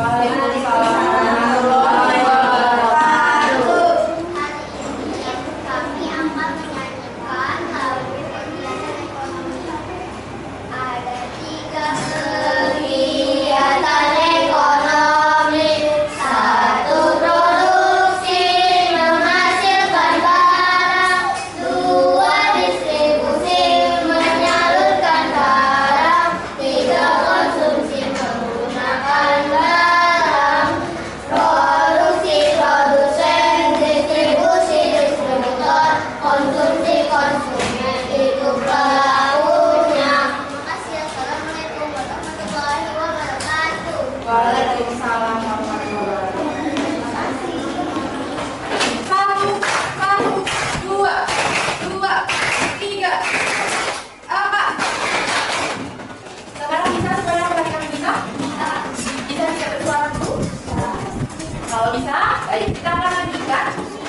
Speaker 4: Kami akan menyanyikan lagu kegiatan ekonomi. Ada 3 kegiatan ekonomi. 1 produksi menghasilkan barang. 2 distribusi menyalurkan barang. 3 konsumsi menggunakan barang. Produksi produsen, distribusi distributor, konsumsi konsumen, itu pelakunya. Terima kasih. Assalamualaikum warahmatullahi wabarakatuh.
Speaker 3: Waalaikumsalam warahmatullahi wabarakatuh. 1, 2, 3, 4. Sekarang bisa semuanya kembalikan bisa? Bisa tidak bersuara dulu? Kalau bisa, baik kita akan lanjutkan.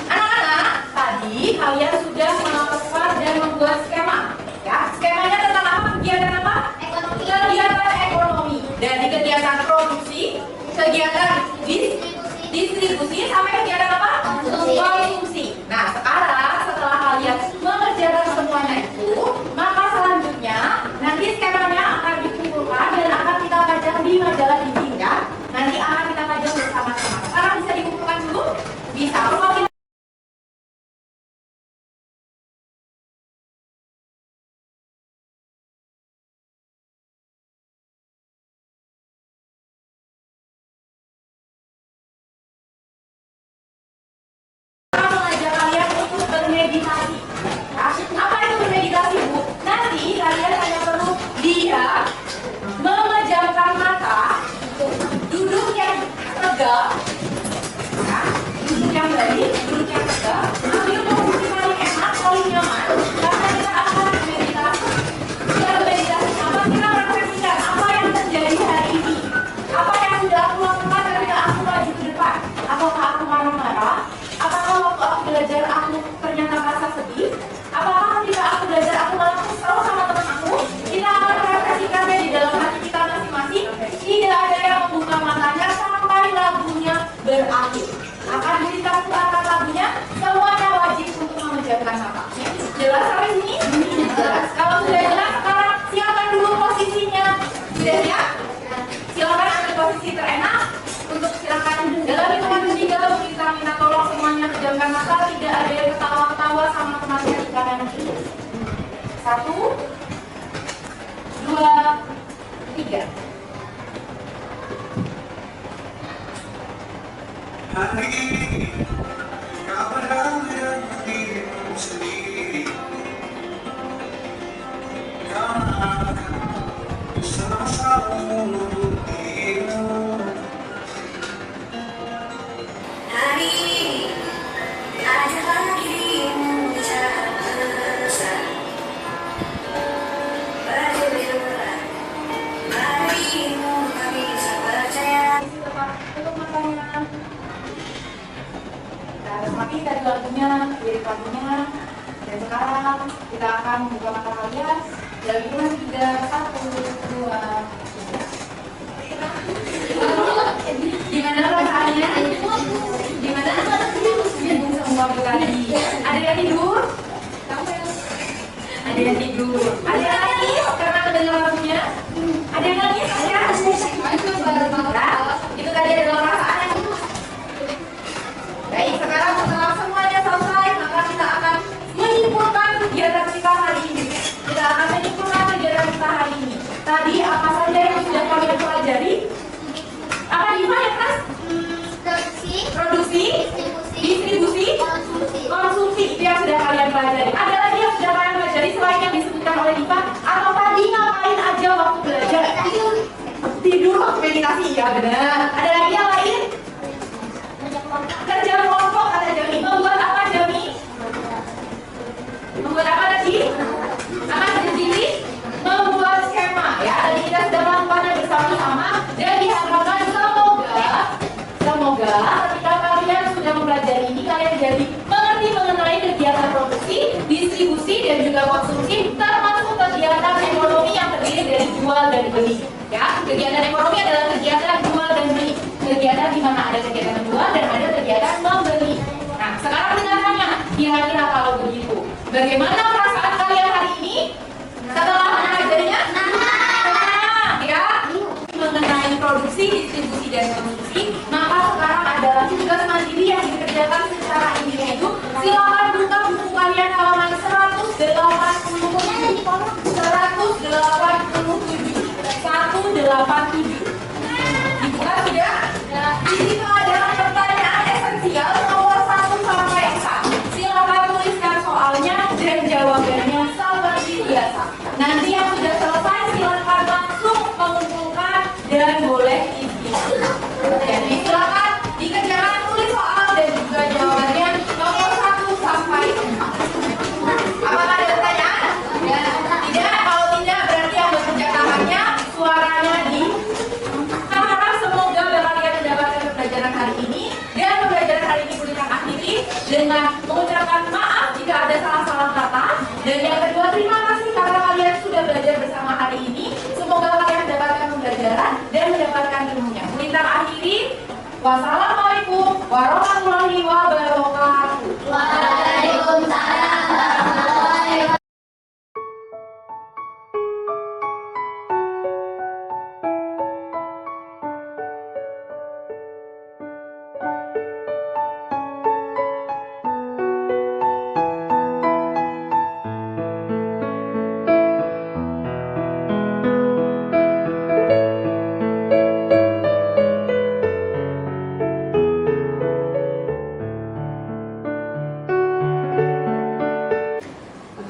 Speaker 3: Anak-anak, tadi kalian sudah melakukan dan membuat skema. Ya, skemanya tentang apa? Kegiatan apa?
Speaker 4: Ekonomi.
Speaker 3: Kegiatan ekonomi. Dari kegiatan produksi, kegiatan distribusi, sampai kegiatan apa? Konsumsi. Nah, sekarang setelah kalian mengerjakan semuanya itu, maka selanjutnya nanti skemanya akan dikumpulkan dan akan kita pajang di majalah dinding ya. Nanti akan kita pajang bersama-sama. Sekarang bisa dikumpulkan dulu? Bisa. Kalau kita mengajak kalian untuk bermeditasi. Ya, apa itu bermeditasi, Bu? Nanti kalian hanya perlu diam, memejamkan mata, duduk yang tegak, ya, duduk yang baik, duduk yang tegak, ambil posisi paling enak, paling nyaman, karena kita akan bermeditasi. Kita bermeditasi apa? Kita merefleksikan apa yang terjadi hari ini, apa yang sudah aku lakukan ketika aku maju ke depan. Apakah aku marah-marah? Apakah waktu aku belajar aku ternyata merasa sedih? Apakah ketika aku belajar aku malah kesel sama teman aku? Kita akan merefleksikannya di dalam hati kita masing-masing. Tidak ada yang membuka matanya sampai lagunya berakhir. Akan diputarkan lagunya, semuanya wajib untuk memejamkan mata. Jelas sampai sini? Jelas. Kalau sudah jelas, sekarang siapkan dulu posisinya. Sudah siap? Silakan ambil posisi terenak. Untuk silakan dalam hitungan 3 kita minta tolong semuanya pejamkan mata, tidak ada yang ketawa-ketawa sama temannya di kanan kiri. 1, 2, 3.
Speaker 6: Hari ini adalah dirimu bicara besar. Berjubel, marimu kami bisa percaya.
Speaker 3: Tutup matanya. Kita semakin dari lagunya, lirik lagunya. Dan sekarang kita akan membuka mata kalian. Dari hitungan 3, 1, 2, 3. Gimana perasaannya? Gimana? Bingung semua Bu tadi. Ada yang tidur? Ada yang tidur. Ada yang nangis karena mendengar lagunya? Ada yang nangis? Ada? Itu tadi adalah perasaan. Baik, sekarang setelah semuanya selesai, maka kita akan menyimpulkan kegiatan kita hari ini. Kita akan menyimpulkan kegiatan kita hari ini. Tadi apa saja yang sudah kalian pelajari? Apa Diva ya, Mas? Produksi, distribusi, konsumsi. Itu yang sudah kalian pelajari. Ada lagi yang sudah kalian pelajari selain yang disebutkan oleh Diva? Atau tadi ngapain aja waktu belajar? Tidur waktu meditasi, ya benar. Ada lagi yang lain? Kerja kelompok kata Jami. Membuat apa Jami? Membuat apa tadi? Apa sendiri? Membuat skema. Ya, tadi kita sudah melakukannya bersama-sama. Dan diharapkan semoga ketika kalian sudah mempelajari ini, kalian jadi mengerti mengenai kegiatan produksi, distribusi, dan juga konsumsi, termasuk kegiatan ekonomi yang terdiri dari jual dan beli. Ya, kegiatan ekonomi adalah kegiatan jual dan beli. kegiatan di mana ada kegiatan menjual dan ada kegiatan membeli. Nah, sekarang dengarkannya. Kira-kira kalau begitu, bagaimana perasaan kalian hari ini setelah mempelajarinya? Senang, ya. Mengenai produksi, distribusi, dan konsumsi, maka sekarang adalah tugas mandiri yang dikerjakan secara individu. Silakan buka buku kalian halaman 187. 187. Dibuka sudah? Di situ ada pertanyaan esensial nomor 1 sampai 4. Silakan tuliskan soalnya dan jawabannya seperti biasa. Nanti yang sudah selesai silakan langsung mengumpulkan dan boleh isi. Jadi silakan dikerjakan tulis soal dan juga jawabannya nomor 1 sampai 4. Apakah ada pertanyaan? Ya. Tidak, kalau tidak berarti yang bekerja tangannya suaranya di. Saya harap semoga kalian mendapatkan pembelajaran hari ini dan pembelajaran hari ini boleh akhiri dengan mengucapkan maaf jika ada salah-salah kata. Dan yang kedua, terima kasih karena kalian sudah belajar bersama hari ini. Semoga kalian mendapatkan pembelajaran dan mendapatkan ilmunya. Kita akhiri. Wassalamualaikum warahmatullahi wabarakatuh.
Speaker 4: Waalaikumsalam warahmatullahi wabarakatuh.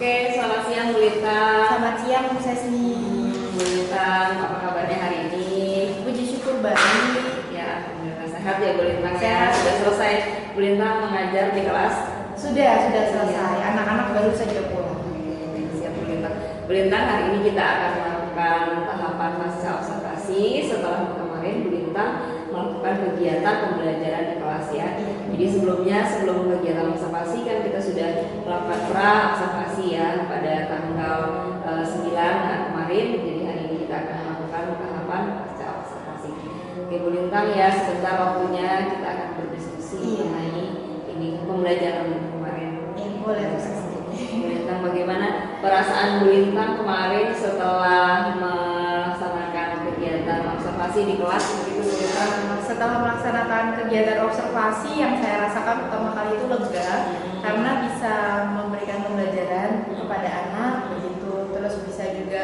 Speaker 1: Oke, selamat siang Bu Lintang.
Speaker 2: Selamat siang Bu Sesni.
Speaker 1: Bu Lintang, apa kabarnya hari ini?
Speaker 2: Puji syukur baik.
Speaker 1: Ya, alhamdulillah sehat ya Bu Lintang ya.
Speaker 2: Sehat.
Speaker 1: Sudah selesai Bu Lintang mengajar di kelas?
Speaker 2: Sudah selesai. Anak-anak baru saja pulang.
Speaker 1: Siap Bu Lintang. Bu Lintang, hari ini kita akan melakukan tahapan pasca observasi setelah kemarin Bu Lintang melakukan kegiatan pembelajaran di kelas ya. Jadi sebelum kegiatan observasi kan kita sudah melakukan pra observasi ya pada tanggal 9 kemarin. Jadi hari ini kita akan melakukan tahapan pasca observasi. Oke Bu Lintang ya, sebentar waktunya kita akan berdiskusi mengenai ini pembelajaran kemarin.
Speaker 2: Ya, boleh Bu Sesni.
Speaker 1: Bu Lintang, bagaimana perasaan Bu Lintang kemarin setelah melaksanakan kegiatan observasi di kelas begitu Bu Lintang?
Speaker 2: Setelah melaksanakan kegiatan observasi, yang saya rasakan pertama kali itu lega karena bisa memberikan pembelajaran kepada anak begitu, terus bisa juga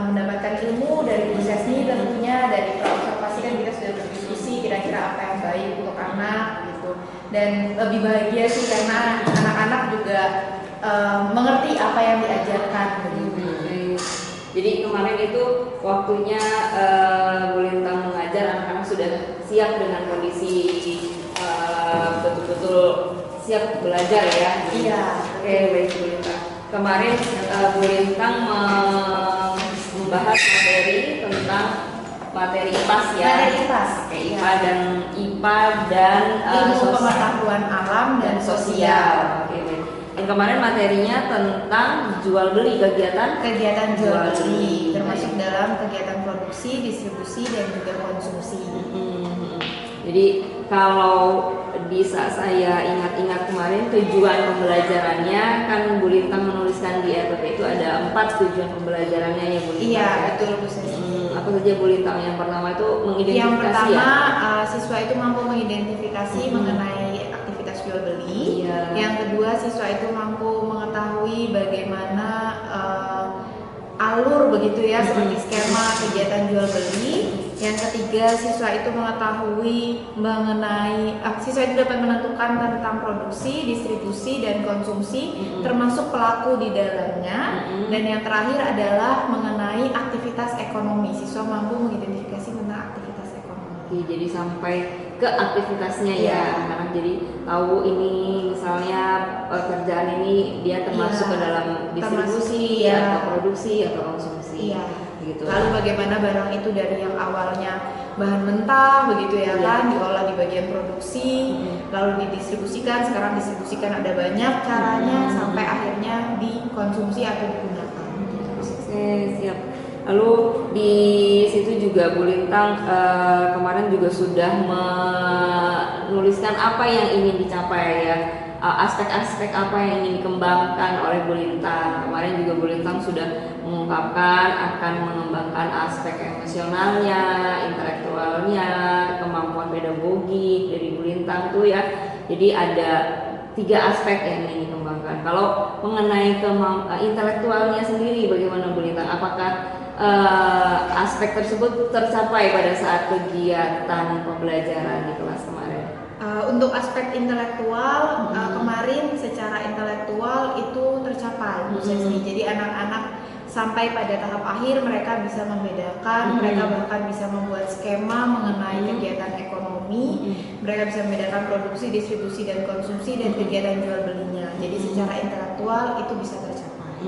Speaker 2: mendapatkan ilmu dari Bu Sesni tentunya. Dari observasi kan kita sudah berdiskusi kira-kira apa yang baik untuk anak gitu, dan lebih bahagia sih karena anak-anak juga mengerti apa yang diajarkan begitu.
Speaker 1: Jadi kemarin itu waktunya Bu Lintang mengajar, anak-anak sudah siap dengan kondisi betul-betul siap belajar ya.
Speaker 2: Iya.
Speaker 1: Oke, baik Bu Lintang. Kemarin Bu Lintang membahas materi tentang materi IPAS ya.
Speaker 2: Materi IPAS.
Speaker 1: Oke, IPA dan
Speaker 2: Ilmu pengetahuan alam dan sosial.
Speaker 1: Oke, baik. Yang kemarin materinya tentang jual beli,
Speaker 2: Kegiatan jual beli termasuk dalam kegiatan produksi, distribusi, dan juga konsumsi.
Speaker 1: Jadi kalau bisa saya ingat-ingat kemarin tujuan pembelajarannya kan Bu Lintang menuliskan di RPP itu ada 4 tujuan pembelajarannya ya Bu Lintang.
Speaker 2: Iya,
Speaker 1: ya?
Speaker 2: betul Bu Sesni.
Speaker 1: Apa saja Bu Lintang? Yang pertama itu mengidentifikasi
Speaker 2: Yang pertama,
Speaker 1: ya.
Speaker 2: siswa itu mampu mengidentifikasi mengenai aktivitas jual beli.
Speaker 1: Iya.
Speaker 2: Yang kedua, siswa itu mampu mengetahui bagaimana alur begitu ya, seperti skema kegiatan jual beli. Yang ketiga, siswa itu mengetahui mengenai siswa itu dapat menentukan tentang produksi, distribusi, dan konsumsi, termasuk pelaku di dalamnya. Dan yang terakhir adalah mengenai aktivitas ekonomi. Siswa mampu mengidentifikasi tentang aktivitas ekonomi.
Speaker 1: Oke, jadi sampai ke aktivitasnya
Speaker 2: Iya.
Speaker 1: ya anak-anak, jadi tahu ini misalnya kerjaan ini dia termasuk
Speaker 2: Iya.
Speaker 1: ke dalam distribusi
Speaker 2: Termasuk, iya.
Speaker 1: atau produksi atau konsumsi.
Speaker 2: Iya.
Speaker 1: Gitu.
Speaker 2: Lalu bagaimana barang itu dari yang awalnya bahan mentah begitu ya
Speaker 1: Iya.
Speaker 2: kan, diolah di bagian produksi, lalu didistribusikan. Sekarang distribusikan ada banyak caranya sampai akhirnya dikonsumsi atau digunakan.
Speaker 1: Oke, siap. Lalu di situ juga Bu Lintang kemarin juga sudah menuliskan apa yang ingin dicapai ya, aspek-aspek apa yang ingin dikembangkan oleh Bu Lintang. Kemarin juga Bu Lintang sudah mengungkapkan akan mengembangkan aspek emosionalnya, intelektualnya, kemampuan pedagogik dari Bu Lintang tuh ya. Jadi ada 3 aspek yang ingin dikembangkan. Kalau mengenai intelektualnya sendiri bagaimana Bu Lintang? Apakah aspek tersebut tercapai pada saat kegiatan pembelajaran di kelas kemarin?
Speaker 2: Untuk aspek intelektual, kemarin secara intelektual itu tercapai Bu Sesni. Jadi anak-anak sampai pada tahap akhir mereka bisa membedakan, mereka bahkan bisa membuat skema mengenai kegiatan ekonomi, mereka bisa membedakan produksi, distribusi, dan konsumsi, dan kegiatan jual belinya. Jadi secara intelektual itu bisa tercapai.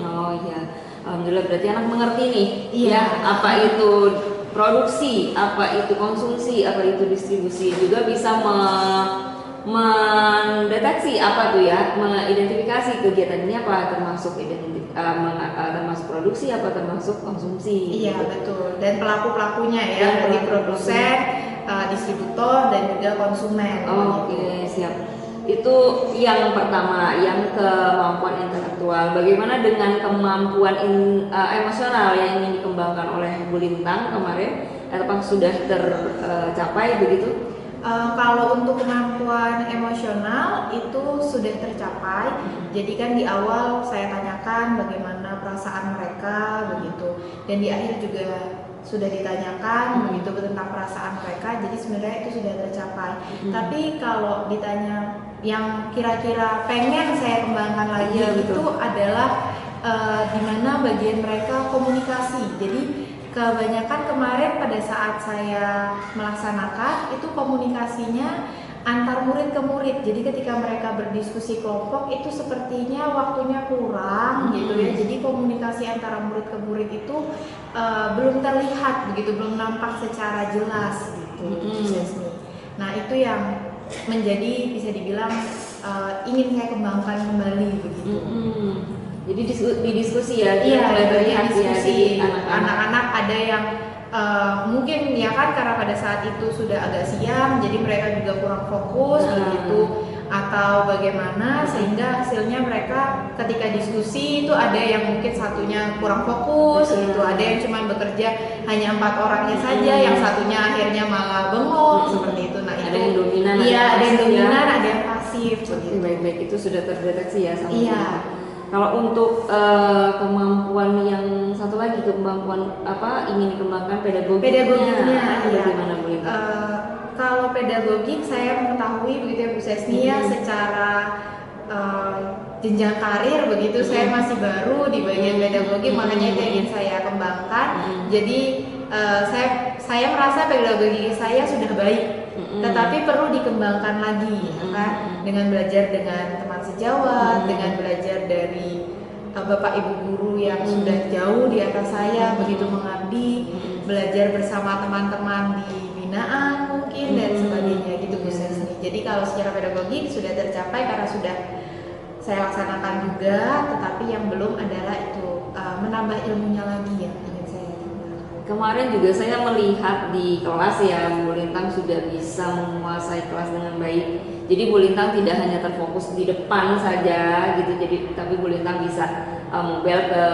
Speaker 1: Oh iya, alhamdulillah berarti anak mengerti nih,
Speaker 2: Iya.
Speaker 1: ya apa itu produksi, apa itu konsumsi, apa itu distribusi, juga bisa mendeteksi apa tuh ya, mengidentifikasi kegiatan ini apa termasuk termasuk produksi apa termasuk konsumsi.
Speaker 2: Iya
Speaker 1: gitu.
Speaker 2: betul. Dan pelaku-pelakunya ya,
Speaker 1: Dan
Speaker 2: dari
Speaker 1: pelaku-pelakunya.
Speaker 2: produsen, distributor, dan juga konsumen.
Speaker 1: Oke, siap. Itu yang pertama, yang kemampuan intelektual. Bagaimana dengan kemampuan emosional yang ingin dikembangkan oleh Bu Lintang kemarin? Apakah sudah tercapai begitu?
Speaker 2: Kalau untuk kemampuan emosional itu sudah tercapai. Jadi kan di awal saya tanyakan bagaimana perasaan mereka begitu, dan di akhir juga sudah ditanyakan begitu tentang perasaan mereka. Jadi sebenarnya itu sudah tercapai. Tapi kalau ditanya yang kira-kira pengen saya kembangkan lagi
Speaker 1: Iya,
Speaker 2: itu
Speaker 1: betul.
Speaker 2: adalah di mana bagian mereka komunikasi. Jadi kebanyakan kemarin pada saat saya melaksanakan itu komunikasinya antar murid ke murid. Jadi ketika mereka berdiskusi kelompok itu sepertinya waktunya kurang gitu ya. Jadi komunikasi antara murid ke murid itu belum terlihat begitu, belum nampak secara jelas gitu. Nah itu yang menjadi bisa dibilang ingin saya kembangkan kembali begitu.
Speaker 1: Jadi di diskusi ya,
Speaker 2: Iya,
Speaker 1: mulai terlihat ya
Speaker 2: diskusi.
Speaker 1: di
Speaker 2: Anak-anak ada yang mungkin ya kan karena pada saat itu sudah agak siang, jadi mereka juga kurang fokus begitu, atau bagaimana sehingga hasilnya mereka ketika diskusi itu ada yang mungkin satunya kurang fokus gitu, ada yang cuma bekerja hanya 4 orangnya saja, yang satunya akhirnya malah bengong seperti itu. Nah
Speaker 1: ada
Speaker 2: itu
Speaker 1: yang dominan,
Speaker 2: iya, ada yang
Speaker 1: pasif ya.
Speaker 2: dominan, ada yang pasif
Speaker 1: Oke,
Speaker 2: begitu.
Speaker 1: baik-baik, itu sudah terdeteksi ya sama
Speaker 2: Iya.
Speaker 1: kita. Kalau untuk kemampuan yang satu lagi, kemampuan apa ingin dikembangkan
Speaker 2: Pedagoginya, iya.
Speaker 1: bagaimana Bu Lintang?
Speaker 2: Kalau pedagogik saya mengetahui begitu ya Bu Sesni ya, secara jenjang karir begitu saya masih baru di bagian pedagogi, makanya itu yang ingin saya kembangkan. Jadi saya merasa pedagogi saya sudah baik, tetapi perlu dikembangkan lagi ya kan, dengan belajar dengan teman sejawat, dengan belajar dari bapak ibu guru yang sudah jauh di atas saya begitu mengabdi, belajar bersama teman-teman di binaan mungkin dan sebagainya gitu Bu Sesni. Jadi kalau secara pedagogik sudah tercapai karena sudah saya laksanakan juga, tetapi yang belum adalah itu menambah ilmunya lagi yang ingin saya tambahkan.
Speaker 1: Kemarin juga saya melihat di kelas ya, Bu Lintang sudah bisa menguasai kelas dengan baik. Jadi Bu Lintang tidak hanya terfokus di depan saja gitu, tapi Bu Lintang bisa mobile ke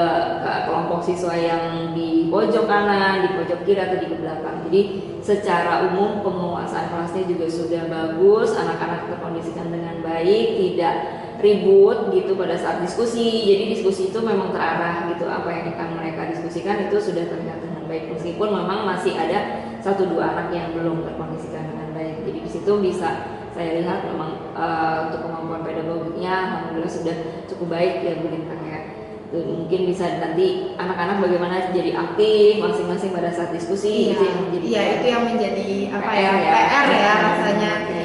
Speaker 1: kelompok siswa yang di pojok kanan, di pojok kiri atau di belakang. Jadi secara umum penguasaan kelasnya juga sudah bagus, anak-anak terkondisikan dengan baik, tidak ribut gitu pada saat diskusi. Jadi diskusi itu memang terarah gitu, apa yang akan mereka diskusikan itu sudah terlihat dengan baik, meskipun memang masih ada 1-2 anak yang belum terkondisikan dengan baik. Jadi di situ bisa saya lihat memang untuk kemampuan pedagogiknya alhamdulillah sudah cukup baik ya Bu Lintang ya. Mungkin bisa nanti anak-anak bagaimana jadi aktif masing-masing pada saat diskusi.
Speaker 2: Iya,
Speaker 1: itu yang menjadi
Speaker 2: itu yang menjadi apa ya,
Speaker 1: PR
Speaker 2: PR ya rasanya.
Speaker 1: Oke.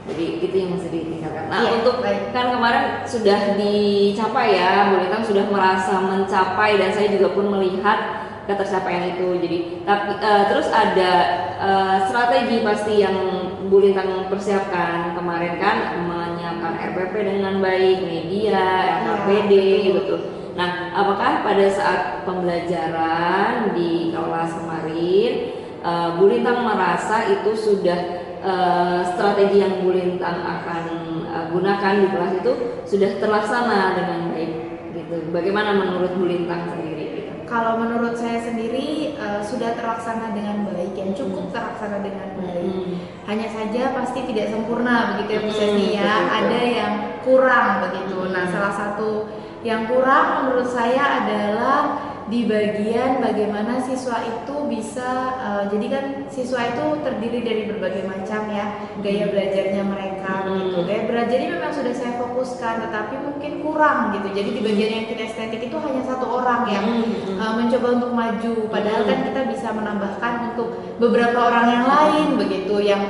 Speaker 1: Jadi itu yang mesti ditingkatkan. Nah
Speaker 2: Iya,
Speaker 1: untuk
Speaker 2: baik.
Speaker 1: kan kemarin sudah dicapai ya, Bu Lintang sudah merasa mencapai dan saya juga pun melihat ketercapaian itu. Jadi tapi terus ada strategi pasti yang Bu Lintang persiapkan kemarin kan, menyiapkan RPP dengan baik, media, RKPD gitu tuh. Nah, apakah pada saat pembelajaran di kelas kemarin Bu Lintang merasa itu sudah strategi yang Bu Lintang akan gunakan di kelas itu sudah terlaksana dengan baik gitu? Bagaimana menurut Bu Lintang sendiri?
Speaker 2: Kalau menurut saya sendiri sudah terlaksana dengan baik, yang cukup terlaksana dengan baik. Hanya saja pasti tidak sempurna begitu ya Bu Sesi ya. Ada yang kurang begitu. Nah, salah satu yang kurang menurut saya adalah di bagian bagaimana siswa itu bisa jadi kan siswa itu terdiri dari berbagai macam ya gaya belajarnya mereka gitu. Gaya belajarnya memang sudah saya fokuskan, tetapi mungkin kurang gitu. Jadi di bagian yang kinestetik itu hanya satu orang yang mencoba untuk maju, padahal kan kita bisa menambahkan untuk beberapa orang yang lain begitu yang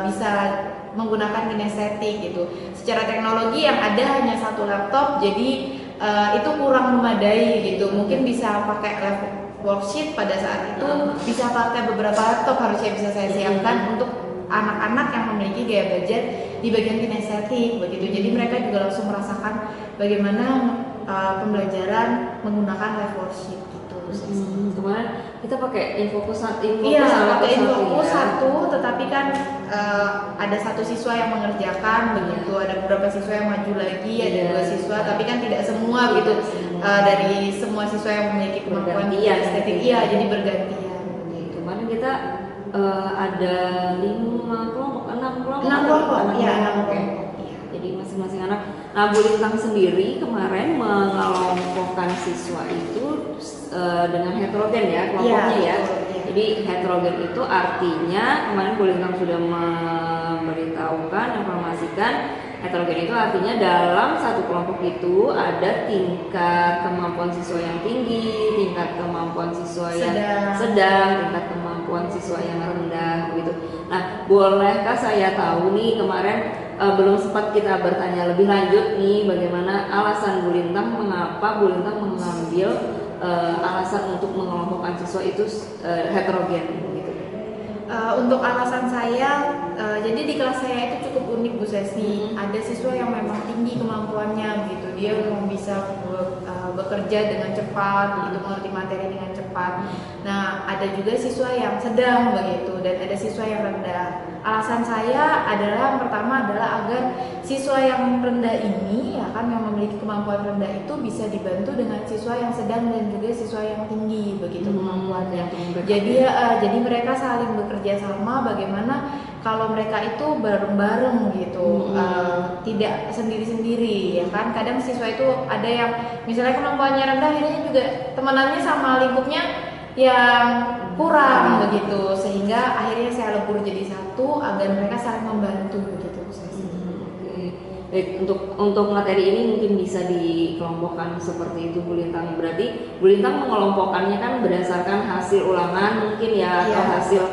Speaker 2: bisa menggunakan kinestetik gitu. Secara teknologi yang ada hanya satu laptop, jadi itu kurang memadai gitu. Mungkin bisa pakai worksheet pada saat itu, bisa pakai beberapa laptop harusnya bisa saya siapkan untuk anak-anak yang memiliki gaya belajar di bagian kinestetik begitu. Jadi mereka juga langsung merasakan bagaimana pembelajaran menggunakan live worksheet gitu.
Speaker 1: Kemarin kita pakai Infokus satu.
Speaker 2: Iya, pakai Infokus satu, tetapi kan ada satu siswa yang mengerjakan begitu, ada beberapa siswa yang maju lagi, ada 2 siswa, tapi kan tidak semua begitu. Dari semua siswa yang memiliki kemampuan estetik, iya, jadi bergantian.
Speaker 1: Kemarin kita ada 6 kelompok.
Speaker 2: 6 kelompok.
Speaker 1: Jadi masing-masing anak. Nah, Bu Lintang sendiri kemarin mengelompokkan siswa itu dengan heterogen ya kelompoknya ya. Jadi heterogen itu artinya kemarin Bu Lintang sudah memberitahukan, informasikan heterogen itu artinya dalam satu kelompok itu ada tingkat kemampuan siswa yang tinggi, tingkat kemampuan siswa yang sedang, tingkat kemampuan siswa yang rendah gitu. Nah, bolehkah saya tahu nih kemarin belum sempat kita bertanya lebih lanjut nih bagaimana alasan Bu Lintang, mengapa Bu Lintang mengambil alasan untuk mengelompokkan siswa itu heterogen gitu.
Speaker 2: Untuk alasan saya, jadi di kelas saya itu cukup unik Bu Sesi. Ada siswa yang memang tinggi kemampuannya begitu, dia memang bisa bekerja dengan cepat, begitu mengerti materi dengan cepat. Nah, ada juga siswa yang sedang begitu, dan ada siswa yang rendah. Alasan saya adalah yang pertama adalah agar siswa yang rendah ini ya kan yang memiliki kemampuan rendah itu bisa dibantu dengan siswa yang sedang dan juga siswa yang tinggi begitu kemampuannya. Jadi mereka saling bekerja sama, bagaimana kalau mereka itu bareng-bareng gitu, tidak sendiri-sendiri ya kan. Kadang siswa itu ada yang misalnya kemampuannya rendah, akhirnya juga temanannya sama lingkupnya yang kurang begitu, sehingga akhirnya saya lebur jadi satu agar mereka saling membantu begitu.
Speaker 1: Baik, untuk materi ini mungkin bisa dikelompokkan seperti itu Bu Lintang. Berarti Bu Lintang mengelompokkannya kan berdasarkan hasil ulangan mungkin ya, atau hasil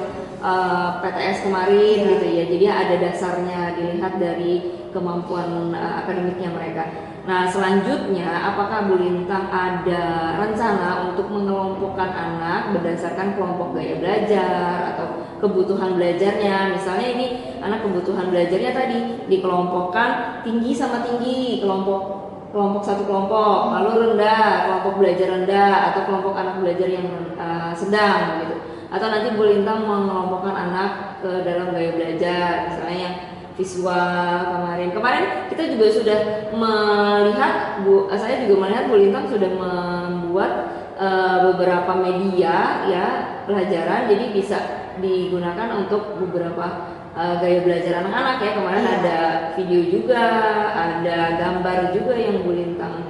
Speaker 1: PTS kemarin gitu ya. Jadi ada dasarnya dilihat dari kemampuan akademiknya mereka. Nah, selanjutnya apakah Bu Lintang ada rencana untuk mengelompokkan anak berdasarkan kelompok gaya belajar atau kebutuhan belajarnya? Misalnya ini anak kebutuhan belajarnya tadi dikelompokkan tinggi sama tinggi, kelompok satu kelompok, lalu rendah, kelompok belajar rendah, atau kelompok anak belajar yang sedang gitu. Atau nanti Bu Lintang mengelompokkan anak ke dalam gaya belajar, misalnya yang visual kemarin kita juga sudah melihat saya juga melihat Bu Lintang sudah membuat beberapa media ya pelajaran, jadi bisa digunakan untuk beberapa gaya belajar anak-anak ya. Kemarin ada video juga, ada gambar juga yang Bu Lintang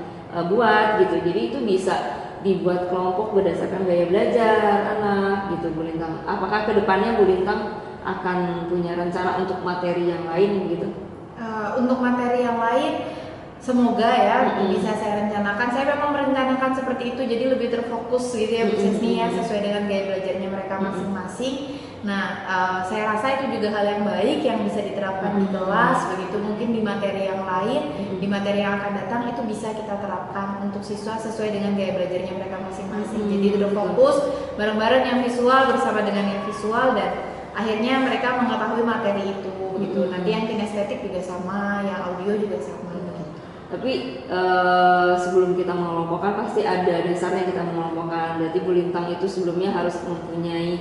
Speaker 1: buat gitu, jadi itu bisa dibuat kelompok berdasarkan gaya belajar anak gitu Bu Lintang. Apakah kedepannya Bu Lintang akan punya rencana untuk materi yang lain gitu?
Speaker 2: Untuk materi yang lain semoga ya bisa saya rencanakan. Saya memang merencanakan seperti itu, jadi lebih terfokus gitu ya Bu Sesni ya, sesuai dengan gaya belajarnya mereka masing-masing. Nah, saya rasa itu juga hal yang baik yang bisa diterapkan di kelas begitu. Mungkin di materi yang lain, di materi yang akan datang itu bisa kita terapkan untuk siswa sesuai dengan gaya belajarnya mereka masing-masing. Jadi terfokus bareng-bareng yang visual bersama dengan yang visual, dan akhirnya mereka mengetahui materi itu gitu. Nanti yang kinestetik juga sama, yang audio juga sama gitu.
Speaker 1: Tapi sebelum kita mengelompokkan pasti ada dasarnya kita mengelompokkan. Berarti Bu Lintang itu sebelumnya harus mempunyai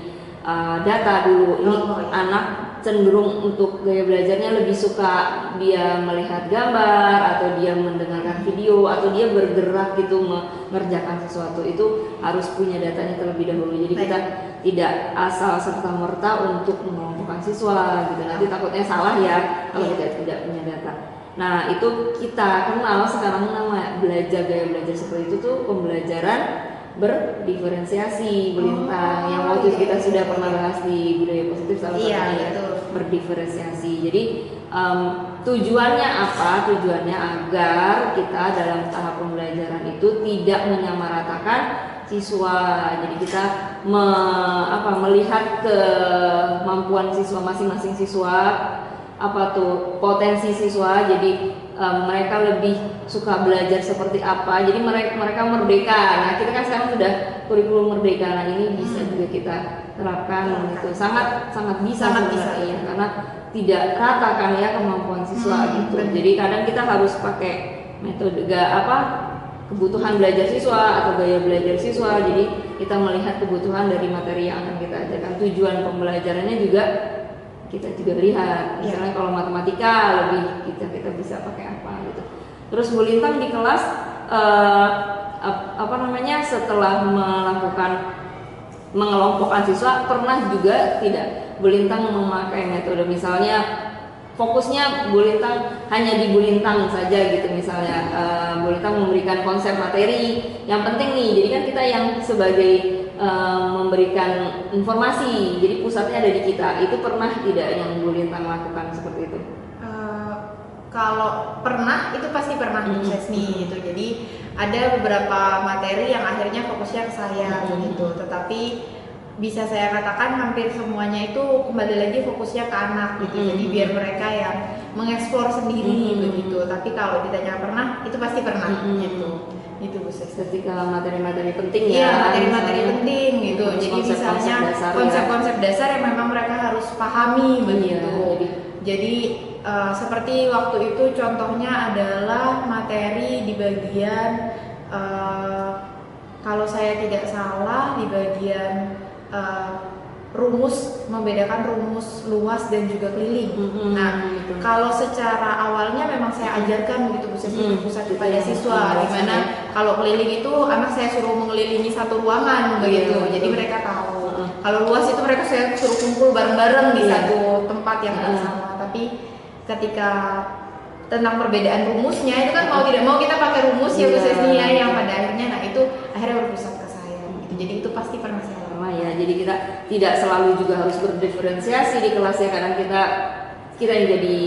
Speaker 1: data dulu. Ini anak cenderung untuk gaya belajarnya lebih suka dia melihat gambar atau dia mendengarkan video atau dia bergerak gitu mengerjakan sesuatu, itu harus punya datanya terlebih dahulu. Jadi kita tidak asal serta merta untuk mengelompokkan siswa gitu. Nanti takutnya salah ya kalau kita tidak punya data. Nah itu kita kenal sekarang nama gaya belajar seperti itu tuh pembelajaran berdiferensiasi, Bu Lintang, yang waktu kita sudah pernah bahas di budaya positif salah satunya ya, berdiferensiasi. Jadi tujuannya apa? Tujuannya agar kita dalam tahap pembelajaran itu tidak menyamaratakan siswa. Jadi kita melihat kemampuan siswa masing-masing siswa, apa tuh potensi siswa. Jadi mereka lebih suka belajar seperti apa. Jadi mereka merdeka. Nah kita kan sekarang sudah kurikulum merdeka. Nah ini bisa juga kita terapkan gitu. Sangat bisa sebenarnya karena tidak rata kan ya kemampuan siswa gitu. Jadi kadang kita harus pakai metode kebutuhan belajar siswa atau gaya belajar siswa. Jadi kita melihat kebutuhan dari materi yang akan kita ajarkan. Tujuan pembelajarannya juga kita juga lihat, misalnya kalau matematika lebih kita bisa pakai apa gitu. Terus Bu Lintang di kelas setelah mengelompokkan siswa pernah juga tidak Bu Lintang memakai metode misalnya fokusnya Bu Lintang hanya di Bu Lintang saja gitu, misalnya Bu Lintang memberikan konsep materi yang penting nih, jadi kan kita yang sebagai memberikan informasi, jadi pusatnya ada di kita. Itu pernah tidak yang Bu Lintang lakukan seperti itu?
Speaker 2: Kalau pernah, itu pasti pernah Bu Sesmi gitu. Jadi ada beberapa materi yang akhirnya fokusnya ke saya gitu. Tetapi bisa saya katakan hampir semuanya itu kembali lagi fokusnya ke anak gitu. Jadi biar mereka yang mengeksplor sendiri begitu. Tapi kalau ditanya pernah, itu pasti pernah gitu. Itu Bu Ses.
Speaker 1: Ketika materi-materi penting
Speaker 2: ya, materi-materi penting gitu. Jadi misalnya konsep-konsep dasar yang memang mereka harus pahami begitu. Jadi seperti waktu itu contohnya adalah materi di bagian kalau saya tidak salah di bagian rumus, membedakan rumus luas dan juga keliling. Nah, kalau secara awalnya memang saya ajarkan begitu Bu Ses pusat kepada siswa, dimana kalau keliling itu anak saya suruh mengelilingi satu ruangan begitu, jadi mereka tahu. Kalau luas itu mereka saya suruh kumpul bareng-bareng di satu tempat yang sama. Tapi ketika tentang perbedaan rumusnya itu kan mau tidak mau kita pakai rumus ya Bu Ses yang pada akhirnya, nah itu akhirnya berpusat ke saya. Gitu. Jadi itu pasti pernah saya
Speaker 1: ya, jadi kita tidak selalu juga harus berdiferensiasi di kelasnya, karena kita yang jadi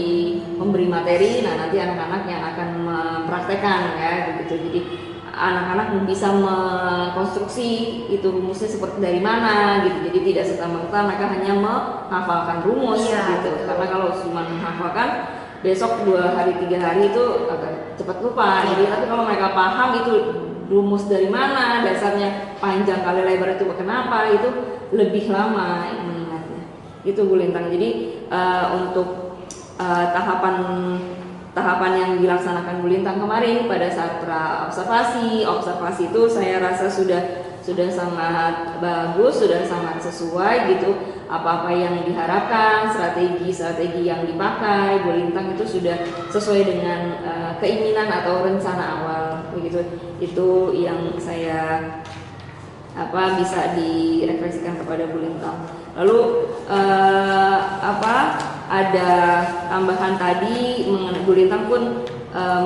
Speaker 1: memberi materi, nah nanti anak-anak yang akan mempraktekkan ya begitu. Jadi anak-anak bisa mengkonstruksi itu rumusnya seperti dari mana gitu. Jadi tidak serta-merta mereka hanya menghafalkan rumus gitu. Betul. Karena kalau cuma menghafalkan besok 2 hari 3 hari itu agak cepat lupa. Jadi tapi kalau mereka paham itu rumus dari mana, dasarnya panjang kali lebar itu kenapa, itu lebih lama mengingatnya. Itu Bu Lintang. Jadi untuk tahapan yang dilaksanakan Bu Lintang kemarin pada saat observasi itu saya rasa sudah sangat bagus, sudah sangat sesuai gitu. Apa-apa yang diharapkan, strategi yang dipakai Bu Lintang itu sudah sesuai dengan keinginan atau rencana awal begitu. Itu yang saya bisa direfleksikan kepada Bu Lintang. Lalu ada tambahan tadi mengenai Bu Lintang pun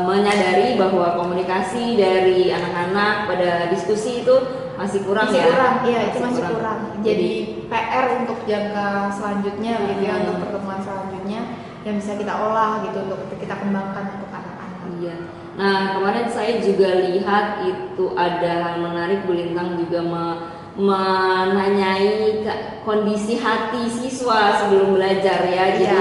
Speaker 1: menyadari bahwa komunikasi dari anak-anak pada diskusi itu masih kurang.
Speaker 2: Iya, itu masih kurang. Jadi PR untuk jangka selanjutnya gitu ya, untuk pertemuan selanjutnya yang bisa kita olah gitu untuk kita kembangkan untuk anak-anak.
Speaker 1: Iya. Nah, kemarin saya juga lihat itu ada hal menarik, Bu Lintang juga menanyai kondisi hati siswa sebelum belajar ya. Jadi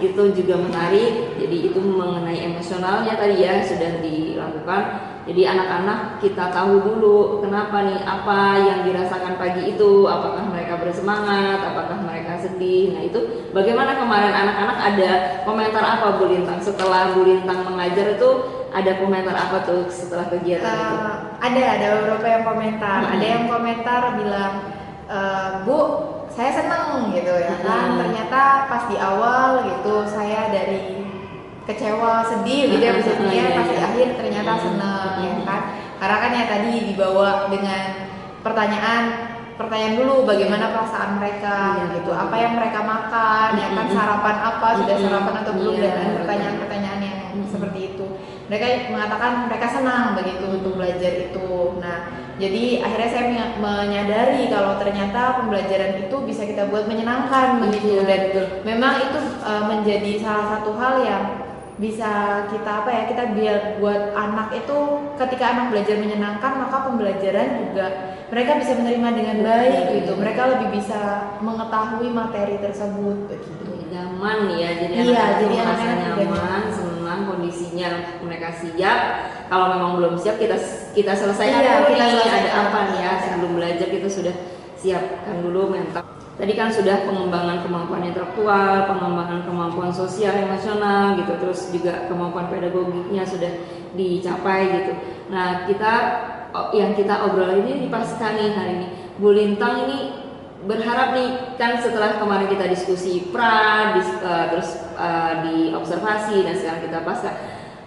Speaker 1: itu juga menarik. Jadi itu mengenai emosionalnya tadi ya sudah dilakukan. Jadi anak-anak kita tahu dulu kenapa nih, apa yang dirasakan pagi itu, apakah mereka bersemangat, apakah mereka sedih. Nah itu bagaimana kemarin anak-anak ada komentar apa Bu Lintang setelah Bu Lintang mengajar itu, ada komentar apa tuh setelah kegiatan itu?
Speaker 2: Ada beberapa yang komentar. Ada yang komentar bilang, Bu, saya seneng gitu ya kan. Ternyata pas di awal gitu saya dari kecewa, sedih gitu ya maksudnya, pas di akhir ternyata seneng ya kan. Karena kan ya tadi dibawa dengan pertanyaan dulu bagaimana perasaan mereka gitu, apa yang mereka makan ya kan, sarapan apa, sudah sarapan atau belum, dan pertanyaan-pertanyaan yang seperti itu. Mereka mengatakan mereka senang begitu untuk belajar itu. Nah, jadi akhirnya saya menyadari kalau ternyata pembelajaran itu bisa kita buat menyenangkan begitu, dan memang itu menjadi salah satu hal yang bisa kita kita biar buat anak itu, ketika anak belajar menyenangkan maka pembelajaran juga mereka bisa menerima dengan baik gitu, mereka lebih bisa mengetahui materi tersebut begitu.
Speaker 1: Nyaman ya, jadi
Speaker 2: anak-anak
Speaker 1: merasa nyaman, senang, kondisinya mereka siap. Kalau memang belum siap kita selesaikan dulu nih, ada apa nih ya, sebelum belajar kita sudah siapkan dulu mental. Tadi kan sudah pengembangan kemampuan intelektual, pengembangan kemampuan sosial emosional gitu, terus juga kemampuan pedagogiknya sudah dicapai gitu. Nah, yang kita obrol ini dipastikan nih hari ini, Bu Lintang ini berharap nih, kan setelah kemarin kita diskusi terus di observasi dan sekarang kita pasca,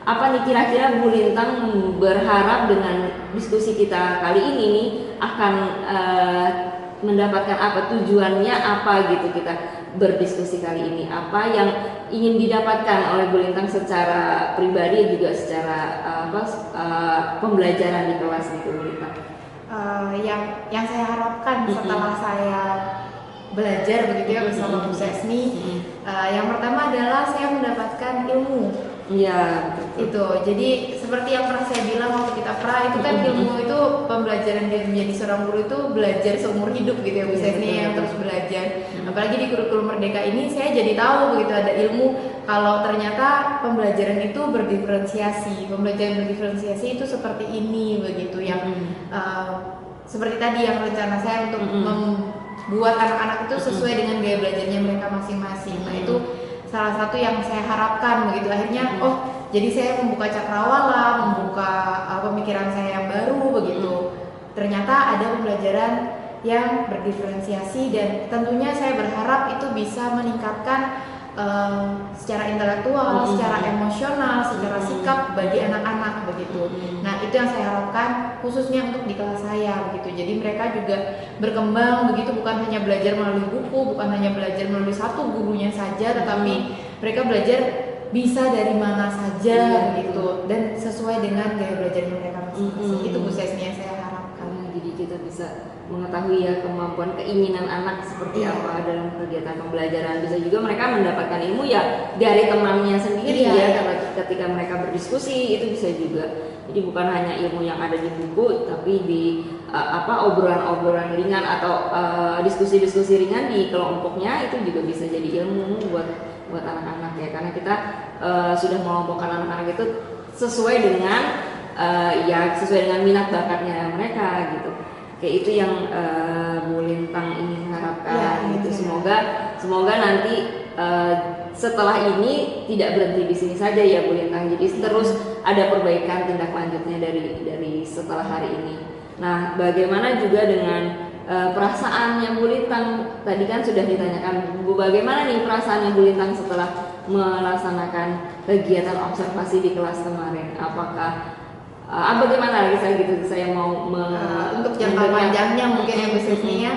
Speaker 1: apa nih kira-kira Bu Lintang berharap dengan diskusi kita kali ini nih akan mendapatkan apa, tujuannya apa gitu kita berdiskusi kali ini, apa yang ingin didapatkan oleh Bu Lintang secara pribadi juga secara pembelajaran di kelas gitu Bu Lintang?
Speaker 2: Yang saya harapkan setelah saya belajar begitu ya bersama Bu Sesni, yang pertama adalah saya mendapatkan ilmu.
Speaker 1: Iya,
Speaker 2: itu. Jadi seperti yang pernah saya bilang waktu kita itu kan ilmu itu, pembelajaran dia menjadi seorang guru itu belajar seumur hidup gitu ya Bu Sesni, yang terus belajar. Apalagi di kurikulum Merdeka ini saya jadi tahu begitu ada ilmu kalau ternyata pembelajaran itu berdiferensiasi. Pembelajaran berdiferensiasi itu seperti ini begitu, yang seperti tadi yang rencana saya untuk membuat anak-anak itu sesuai dengan gaya belajarnya mereka masing-masing. Nah, itu salah satu yang saya harapkan begitu. Akhirnya jadi saya membuka cakrawala, membuka pemikiran saya yang baru begitu. Ternyata ada pembelajaran yang berdiferensiasi, dan tentunya saya berharap itu bisa meningkatkan secara intelektual, secara emosional, secara sikap bagi anak-anak begitu. Nah, itu yang saya harapkan khususnya untuk di kelas saya begitu. Jadi mereka juga berkembang begitu, bukan hanya belajar melalui buku, bukan hanya belajar melalui satu gurunya saja, tetapi mereka belajar bisa dari mana saja gitu, dan sesuai dengan gaya belajar mereka masing-masing. Itu Bu Sesni yang saya harapkan.
Speaker 1: Jadi kita bisa mengetahui ya kemampuan keinginan anak seperti apa dalam kegiatan pembelajaran. Bisa juga mereka mendapatkan ilmu ya dari temannya sendiri ya, ketika mereka berdiskusi itu bisa juga. Jadi bukan hanya ilmu yang ada di buku, tapi di obrolan-obrolan ringan atau diskusi-diskusi ringan di kelompoknya itu juga bisa jadi ilmu buat anak-anak ya, karena kita sudah mengelompokkan anak-anak itu sesuai dengan sesuai dengan minat bakatnya mereka gitu. Kayak itu yang Bu Lintang ingin harapkan gitu. Semoga nanti setelah ini tidak berhenti di sini saja ya Bu Lintang. Jadi terus ada perbaikan tindak lanjutnya dari setelah hari ini. Nah, bagaimana juga dengan perasaannya Bu Lintang? Tadi kan sudah ditanyakan Bu, bagaimana nih perasaannya Bu Lintang setelah melaksanakan kegiatan observasi di kelas kemarin? Apakah bagaimana lagi saya mau
Speaker 2: untuk jangka panjangnya mungkin yang bisnisnya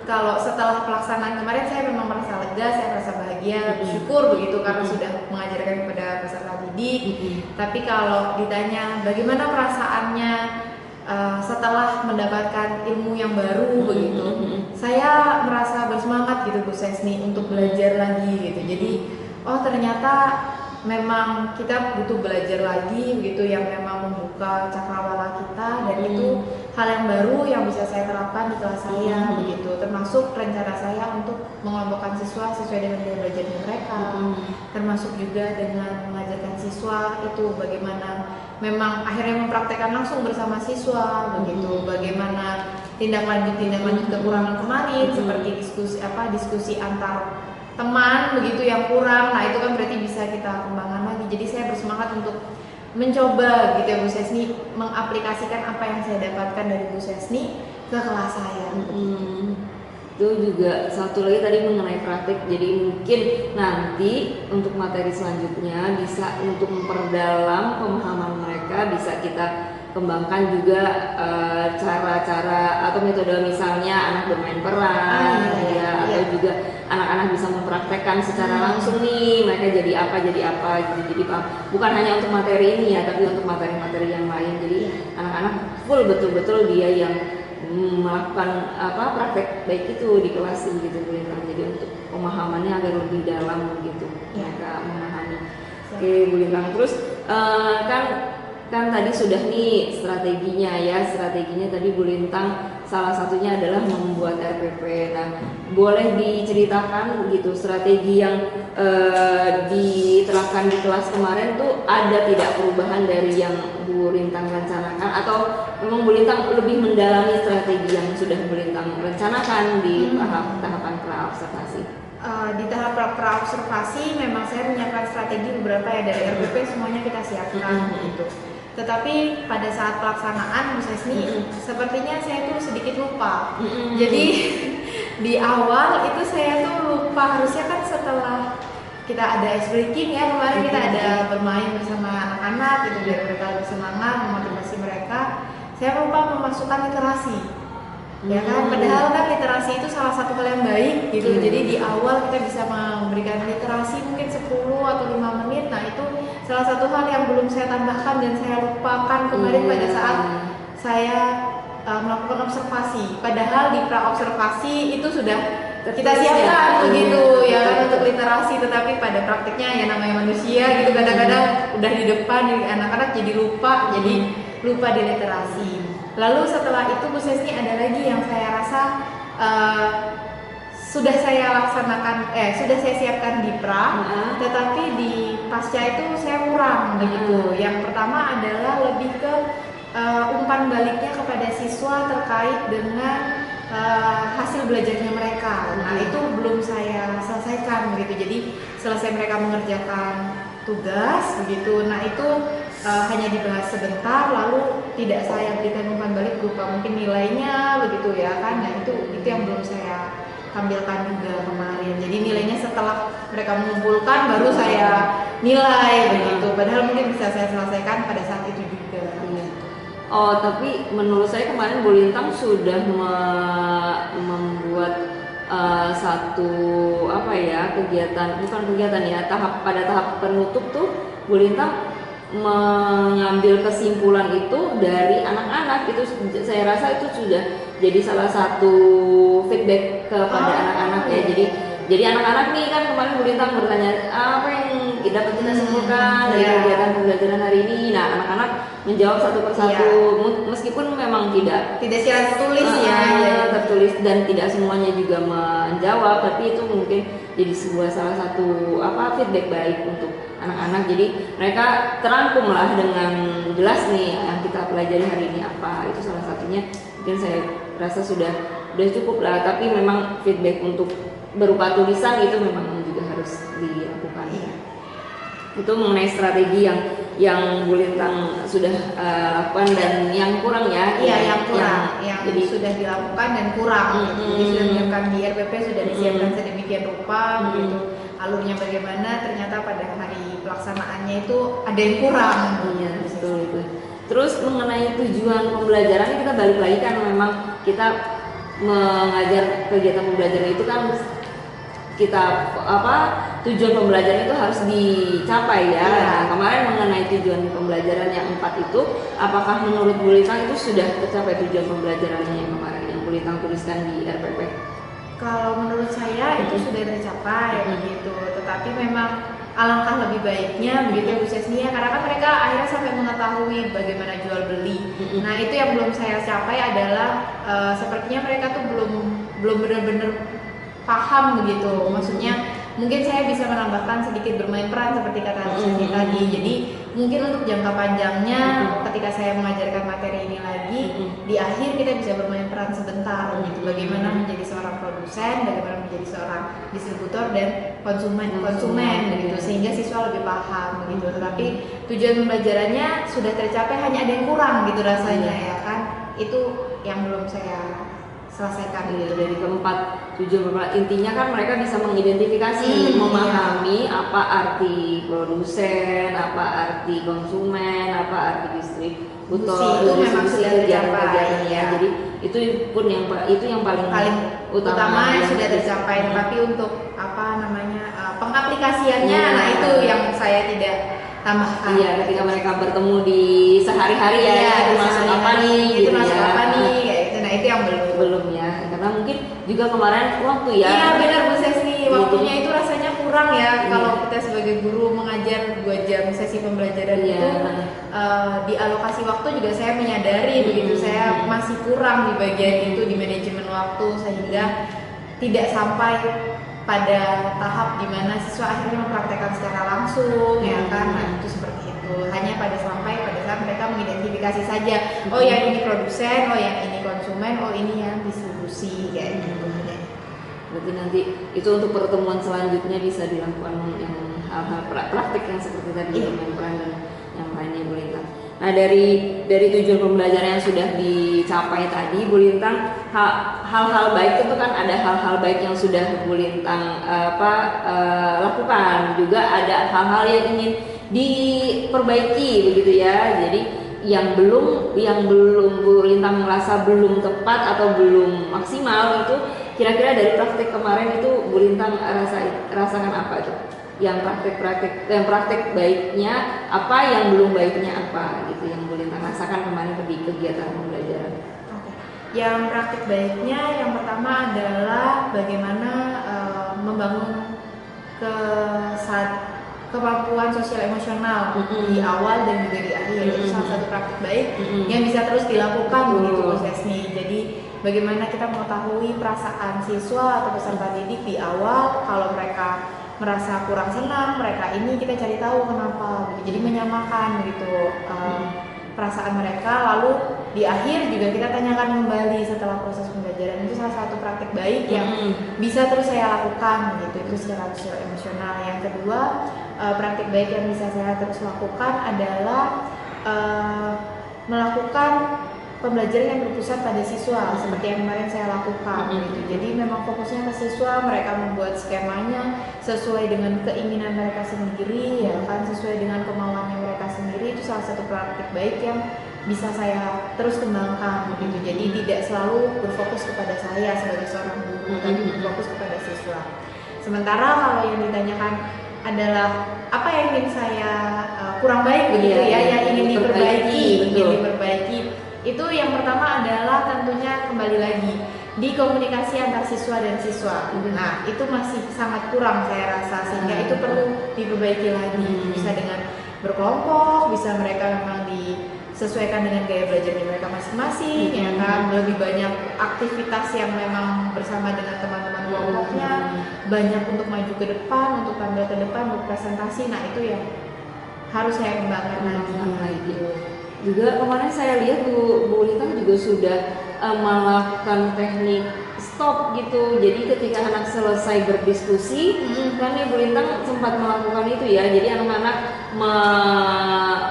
Speaker 2: kalau setelah pelaksanaan kemarin saya memang merasa lega, saya merasa bahagia, bersyukur begitu karena sudah mengajarkan kepada peserta didik. Tapi kalau ditanya bagaimana perasaannya setelah mendapatkan ilmu yang baru begitu, saya merasa bersemangat gitu Bu Sesni untuk belajar lagi gitu. Jadi ternyata memang kita butuh belajar lagi begitu, yang memang membuka cakrawala kita, dan itu hal yang baru yang bisa saya terapkan di kelas saya begitu, termasuk rencana saya untuk mengelompokkan siswa sesuai dengan gaya belajar mereka, termasuk juga dengan mengajarkan siswa itu bagaimana memang akhirnya mempraktekkan langsung bersama siswa begitu, bagaimana tindak lanjut kekurangan kemarin seperti diskusi antar teman begitu yang kurang. Nah, itu kan berarti bisa kita kembangkan lagi. Jadi saya bersemangat semangat untuk mencoba gitu ya Bu Sesni, mengaplikasikan apa yang saya dapatkan dari Bu Sesni ke kelas saya.
Speaker 1: Itu juga satu lagi tadi mengenai praktik, jadi mungkin nanti untuk materi selanjutnya bisa untuk memperdalam pemahaman mereka, bisa kita kembangkan juga cara-cara atau metode, misalnya anak bermain peran atau juga anak-anak bisa mempraktekkan secara langsung nih mereka jadi apa jadi paham, bukan hanya untuk materi ini ya, tapi untuk materi-materi yang lain. Jadi anak-anak full betul-betul dia yang melakukan praktek baik itu di kelas gitu Bu Lintang. Jadi untuk pemahamannya agar lebih dalam gitu mereka memahami. Oke Bu Lintang, terus kan tadi sudah nih strateginya tadi Bu Lintang salah satunya adalah membuat RPP. Nah, boleh diceritakan begitu strategi yang diterapkan di kelas kemarin tuh ada tidak perubahan dari yang Bu Lintang rencanakan, atau memang Bu Lintang lebih mendalami strategi yang sudah Bu Lintang rencanakan di tahapan pra-observasi?
Speaker 2: Di tahap pra-observasi memang saya menyiapkan strategi beberapa ya, dari RPP semuanya kita siapkan gitu. Tetapi pada saat pelaksanaan Bu Sesni, sepertinya saya tuh sedikit lupa. Jadi di awal itu saya tuh lupa, harusnya kan setelah kita ada ice breaking ya, kemarin kita ada bermain bersama anak-anak gitu biar mereka lebih semangat, memotivasi mereka. Saya lupa memasukkan literasi. Ya kan, padahal kan literasi itu salah satu hal yang baik gitu. Jadi di awal kita bisa memberikan literasi mungkin 10 atau 5 menit. Nah, itu salah satu hal yang belum saya tambahkan dan saya lupakan kemarin pada saat saya melakukan observasi. Padahal di pra-observasi itu sudah kita siapkan begitu ya kan untuk literasi, tetapi pada praktiknya ya namanya manusia gitu, kadang-kadang udah di depan anak-anak jadi lupa di literasi. Lalu setelah itu Bu Sesni ada lagi yang saya rasa sudah saya siapkan di pra, tetapi di pasca itu saya kurang begitu. Yang pertama adalah lebih ke umpan baliknya kepada siswa terkait dengan hasil belajarnya mereka. Nah, itu belum saya selesaikan begitu. Jadi selesai mereka mengerjakan tugas begitu. Nah, itu hanya dibahas sebentar, lalu tidak saya berikan umpan balik berupa mungkin nilainya begitu ya kan. Nah, itu yang belum saya tampilkan juga kemarin. Jadi nilainya setelah mereka mengumpulkan baru saya nilai begitu. Padahal mungkin bisa saya selesaikan pada saat itu juga.
Speaker 1: Oh, tapi menurut saya kemarin Bu Lintang sudah membuat satu kegiatan ya, pada tahap penutup tuh Bu Lintang mengambil kesimpulan itu dari anak-anak. Itu saya rasa itu sudah jadi salah satu feedback kepada anak-anak ya. Jadi anak-anak nih kan kemarin Bu Lintang bertanya apa yang dapat kita simpulkan dari kegiatan pembelajaran hari ini. Nah, anak-anak menjawab satu persatu, meskipun memang tidak
Speaker 2: secara tertulis
Speaker 1: tertulis dan tidak semuanya juga menjawab, tapi itu mungkin jadi salah satu feedback baik untuk anak-anak. Jadi mereka terangkum lah dengan jelas nih yang kita pelajari hari ini apa. Itu salah satunya mungkin saya rasa sudah cukup lah. Tapi memang feedback untuk berupa tulisan itu memang juga harus dilakukan ya. Itu mengenai strategi yang Bu Lintang sudah lakukan dan yang kurang ya.
Speaker 2: Iya, yang kurang, yang jadi sudah dilakukan dan kurang. Jadi sudah menyiapkan di RPP, sudah disiapkan sedemikian rupa begitu. Alurnya bagaimana, ternyata pada hari pelaksanaannya itu ada yang kurang.
Speaker 1: Iya, betul itu. Terus mengenai tujuan pembelajaran, kita balik lagi kan memang kita mengajar kegiatan pembelajaran itu kan tujuan pembelajaran itu harus dicapai ya. Nah, kemarin mengenai tujuan pembelajaran yang 4 itu, apakah menurut Bu Lintang itu sudah tercapai tujuan pembelajarannya yang kemarin yang Bu Lintang tuliskan di RPP?
Speaker 2: Kalau menurut saya itu sudah tercapai begitu, tetapi memang alangkah lebih baiknya begitu Bu Sesni ya, karena kan mereka akhirnya sampai mengetahui bagaimana jual beli. Nah, itu yang belum saya capai adalah sepertinya mereka tuh belum benar-benar paham begitu. Maksudnya mungkin saya bisa menambahkan sedikit bermain peran seperti kata Susi tadi. Jadi mungkin untuk jangka panjangnya ketika saya mengajarkan materi ini lagi, di akhir kita bisa bermain peran sebentar gitu. Bagaimana menjadi seorang produsen, bagaimana menjadi seorang distributor dan konsumen begitu, sehingga siswa lebih paham begitu. Tetapi tujuan pembelajarannya sudah tercapai, hanya ada yang kurang gitu rasanya ya kan. Itu yang belum saya selesaikan.
Speaker 1: Dari keempat tujuan intinya kan mereka bisa mengidentifikasi, memahami apa arti produsen, apa arti konsumen, apa arti distributor.
Speaker 2: Itu memang sudah tercapai ya.
Speaker 1: Jadi itu pun yang paling
Speaker 2: utama sudah tercapai. Tapi untuk apa namanya pengaplikasiannya, nah itu yang saya tidak tambahkan.
Speaker 1: Iya, ketika mereka bertemu di sehari-hari ya, itu masuk apa nih?
Speaker 2: Itu masuk apa nih? Kayak gitu. Nah itu yang
Speaker 1: belum ya, karena mungkin juga kemarin waktu ya.
Speaker 2: Iya benar Bu Sesni, waktunya itu rasanya kurang ya. Kalau kita sebagai guru mengajar 2 jam sesi pembelajaran itu di alokasi waktu juga saya menyadari begitu, saya masih kurang di bagian itu, di manajemen waktu, sehingga tidak sampai pada tahap dimana siswa akhirnya mempraktekkan secara langsung ya kan. Nah itu seperti itu, hanya pada saat mereka mengidentifikasi saja, oh yang ini produsen, oh yang ini konsumen, oh ini yang distribusi kayak gitu.
Speaker 1: Berarti nanti itu untuk pertemuan selanjutnya bisa dilakukan yang hal-hal praktik yang seperti tadi bermain peran dan yang lainnya Bu Lintang. Nah dari tujuan pembelajaran yang sudah dicapai tadi Bu Lintang, hal-hal baik itu kan ada hal-hal baik yang sudah Bu Lintang lakukan, juga ada hal-hal yang ingin diperbaiki begitu ya. Jadi yang belum Bu Lintang merasa belum tepat atau belum maksimal itu kira-kira dari praktik kemarin itu Bu Lintang rasakan apa itu? Yang praktik baiknya apa, yang belum baiknya apa gitu yang Bu Lintang rasakan kemarin di kegiatan pembelajaran.
Speaker 2: Yang praktik baiknya yang pertama adalah bagaimana membangun kemampuan sosial emosional di awal dan juga di akhir. Itu salah satu praktik baik yang bisa terus dilakukan begitu Bu Sesni. Jadi bagaimana kita mengetahui perasaan siswa atau peserta didik di awal, kalau mereka merasa kurang senang, mereka ini kita cari tahu kenapa. Jadi menyamakan begitu perasaan mereka, lalu di akhir juga kita tanyakan kembali setelah proses pembelajaran. Itu salah satu praktik baik yang bisa terus saya lakukan gitu. Itu secara sosial emosional. Yang kedua, praktik baik yang bisa saya terus lakukan adalah melakukan pembelajaran yang berpusat pada siswa, seperti yang kemarin saya lakukan gitu. Jadi memang fokusnya ke siswa, mereka membuat skemanya sesuai dengan keinginan mereka sendiri ya kan, sesuai dengan kemauannya mereka sendiri. Itu salah satu praktik baik yang bisa saya terus kembangkan gitu. Jadi tidak selalu berfokus kepada saya sebagai seorang guru, tapi berfokus kepada siswa. Sementara kalau yang ditanyakan adalah apa yang ingin saya kurang baik begitu yang ingin diperbaiki. Itu yang pertama adalah tentunya kembali lagi di komunikasi antar siswa dan siswa. Nah itu masih sangat kurang saya rasa, sehingga itu perlu diperbaiki lagi. Bisa dengan berkelompok, bisa mereka memang disesuaikan dengan gaya belajarnya mereka masing-masing ya kan. Lebih banyak aktivitas yang memang bersama dengan teman-teman kelompoknya, banyak untuk maju ke depan, untuk tampil ke depan, untuk presentasi. Nah itu yang harus saya kembangkan lagi.
Speaker 1: Juga kemarin saya lihat Bu Lintang juga sudah melakukan teknik stop gitu. Jadi ketika anak selesai berdiskusi, kan Bu Lintang sempat melakukan itu ya. Jadi anak-anak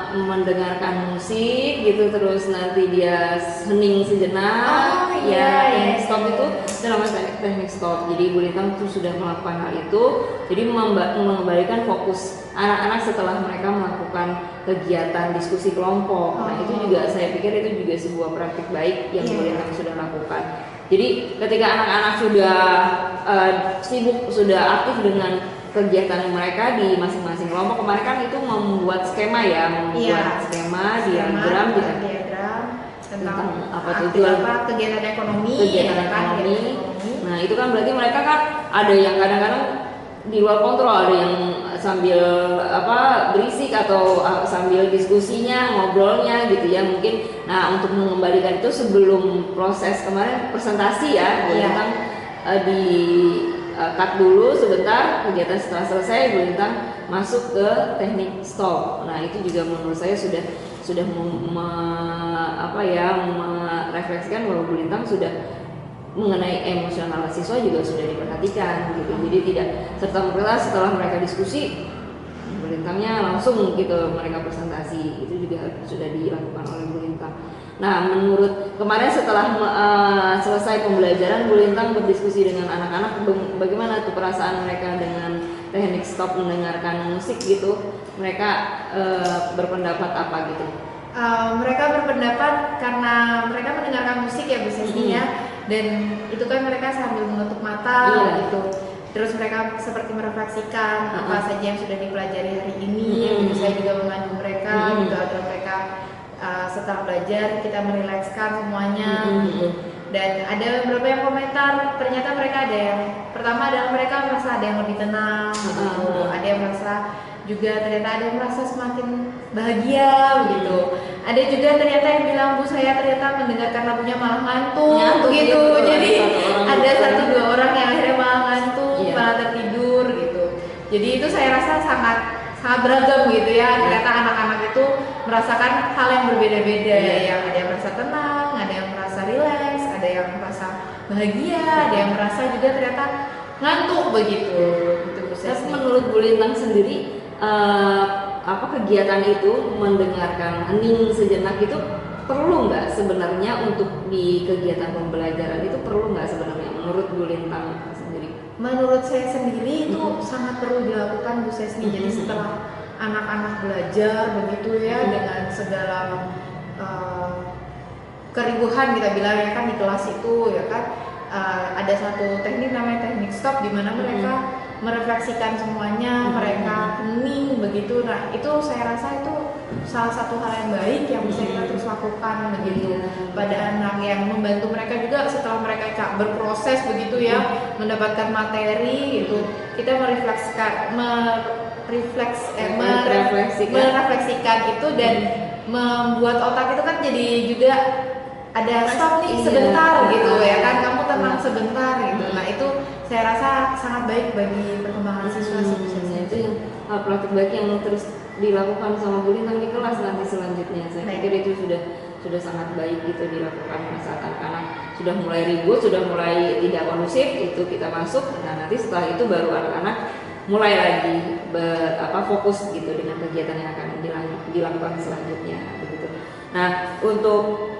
Speaker 1: mendengarkan musik gitu, terus nanti dia hening sejenak. Teknik stop itu namanya teknik stop. Jadi Bu Lintang tuh sudah melakukan hal itu. Jadi mengembalikan fokus anak-anak setelah mereka melakukan kegiatan diskusi kelompok. Nah itu juga saya pikir itu juga sebuah praktik baik yang Bu Lintang sudah lakukan. Jadi ketika anak-anak sudah sibuk, sudah aktif dengan kegiatan mereka di masing-masing kelompok, kemarin kan itu membuat skema ya, diagram tentang apa tujuan
Speaker 2: kegiatan ekonomi.
Speaker 1: Nah itu kan berarti mereka kan ada yang kadang-kadang di luar kontrol, ada yang sambil berisik atau sambil diskusinya, ngobrolnya gitu ya mungkin. Nah untuk mengembalikan itu sebelum proses kemarin presentasi ya, tentang cut dulu sebentar kegiatan, setelah selesai Bu Lintang masuk ke teknik stop. Nah itu juga menurut saya sudah merefleksikan bahwa Bu Lintang sudah mengenai emosional siswa juga sudah diperhatikan gitu. Jadi tidak serta-merta setelah mereka diskusi Bu Lintangnya langsung gitu mereka presentasi, itu juga sudah dilakukan oleh Bu Lintang. Nah, menurut kemarin setelah selesai pembelajaran, Bu Lintang berdiskusi dengan anak-anak, bagaimana tuh perasaan mereka dengan teknik stop mendengarkan musik gitu? Mereka berpendapat apa gitu?
Speaker 2: Mereka berpendapat karena mereka mendengarkan musik ya Bu Sesni ya, dan itu kan mereka sambil menutup mata gitu. Terus mereka seperti merefleksikan apa saja yang sudah dipelajari hari ini. Gitu. Saya juga memandu mereka gitu agar mereka setelah belajar kita merilekskan semuanya gitu. Dan ada beberapa yang komentar, ternyata mereka ada yang pertama adalah mereka merasa ada yang lebih tenang gitu. Ada yang merasa juga ternyata ada yang merasa semakin bahagia begitu. Ada juga ternyata yang bilang, Bu saya ternyata mendengarkan lagunya malah ngantuk gitu. Jadi ada 1-2 orang yang akhirnya malah ngantuk, malah tertidur gitu. Jadi itu saya rasa sangat beragam gitu ya. Ternyata anak-anak itu merasakan hal yang berbeda-beda. Yang ada yang merasa tenang, ada yang merasa rileks, ada yang merasa bahagia, ada yang merasa juga ternyata ngantuk begitu.
Speaker 1: Tapi menurut Bu Lintang sendiri kegiatan itu mendengarkan hening sejenak itu perlu nggak sebenarnya untuk di kegiatan pembelajaran itu perlu nggak sebenarnya menurut Bu Lintang sendiri?
Speaker 2: Menurut saya sendiri itu sangat perlu dilakukan Bu Sesni. Jadi setelah anak-anak belajar begitu ya dengan segala keribuhan kita bilang ya kan di kelas itu ya kan ada satu teknik namanya teknik stop di mana mereka merefleksikan semuanya, mereka hening begitu. Nah itu saya rasa itu salah satu hal yang baik yang bisa kita terus lakukan begitu pada anak, yang membantu mereka juga setelah mereka berproses begitu ya mendapatkan materi gitu. Kita merefleksikan itu dan membuat otak itu kan jadi juga ada stop nih sebentar gitu ya kan, kamu tenang sebentar gitu. Nah itu saya rasa sangat baik bagi perkembangan siswa sih.
Speaker 1: Itu yang praktik baik yang terus dilakukan sama Bu Lintang di kelas nanti selanjutnya. Saya pikir itu sudah sangat baik gitu dilakukan saat anak-anak sudah mulai ribut, sudah mulai tidak kondusif, itu kita masuk. Nah nanti setelah itu baru anak-anak mulai lagi fokus gitu dengan kegiatan yang akan dilakukan selanjutnya begitu. Nah untuk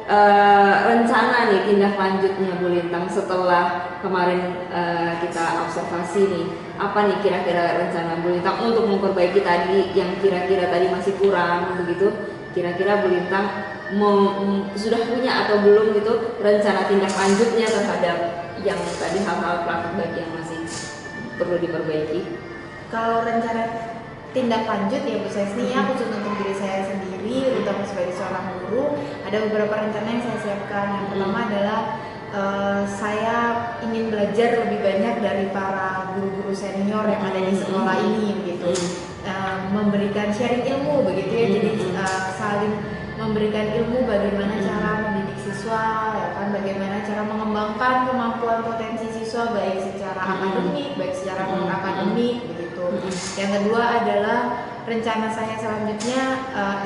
Speaker 1: rencana nih tindak lanjutnya Bu Lintang setelah kemarin kita observasi nih, apa nih kira-kira rencana Bu Lintang untuk memperbaiki tadi yang kira-kira tadi masih kurang begitu? Kira-kira Bu Lintang sudah punya atau belum gitu rencana tindak lanjutnya terhadap yang tadi hal-hal praktik baik yang masih perlu diperbaiki?
Speaker 2: Kalau rencana tindak lanjut ya Bu Sesni ya, khusus untuk diri saya sendiri, terutama sebagai seorang guru, ada beberapa rencana yang saya siapkan. Yang pertama adalah saya ingin belajar lebih banyak dari para guru-guru senior yang ada di sekolah ini begitu, memberikan sharing ilmu begitu ya. Jadi saling memberikan ilmu bagaimana cara mendidik siswa ya kan, bagaimana cara mengembangkan kemampuan potensi siswa baik secara akademik, baik secara non akademik begitu. Yang kedua adalah rencana saya selanjutnya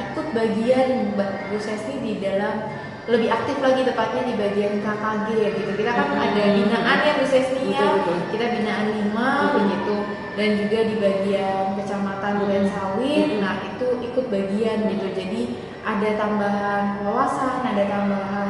Speaker 2: ikut bagian Bu Sesni di dalam lebih aktif lagi, tepatnya di bagian KKG ya gitu. Kita kan ada binaan ya Bu Sesni ya, kita binaan 5 begitu, dan juga di bagian kecamatan Duren Sawit. Nah itu ikut bagian gitu, jadi ada tambahan wawasan, ada tambahan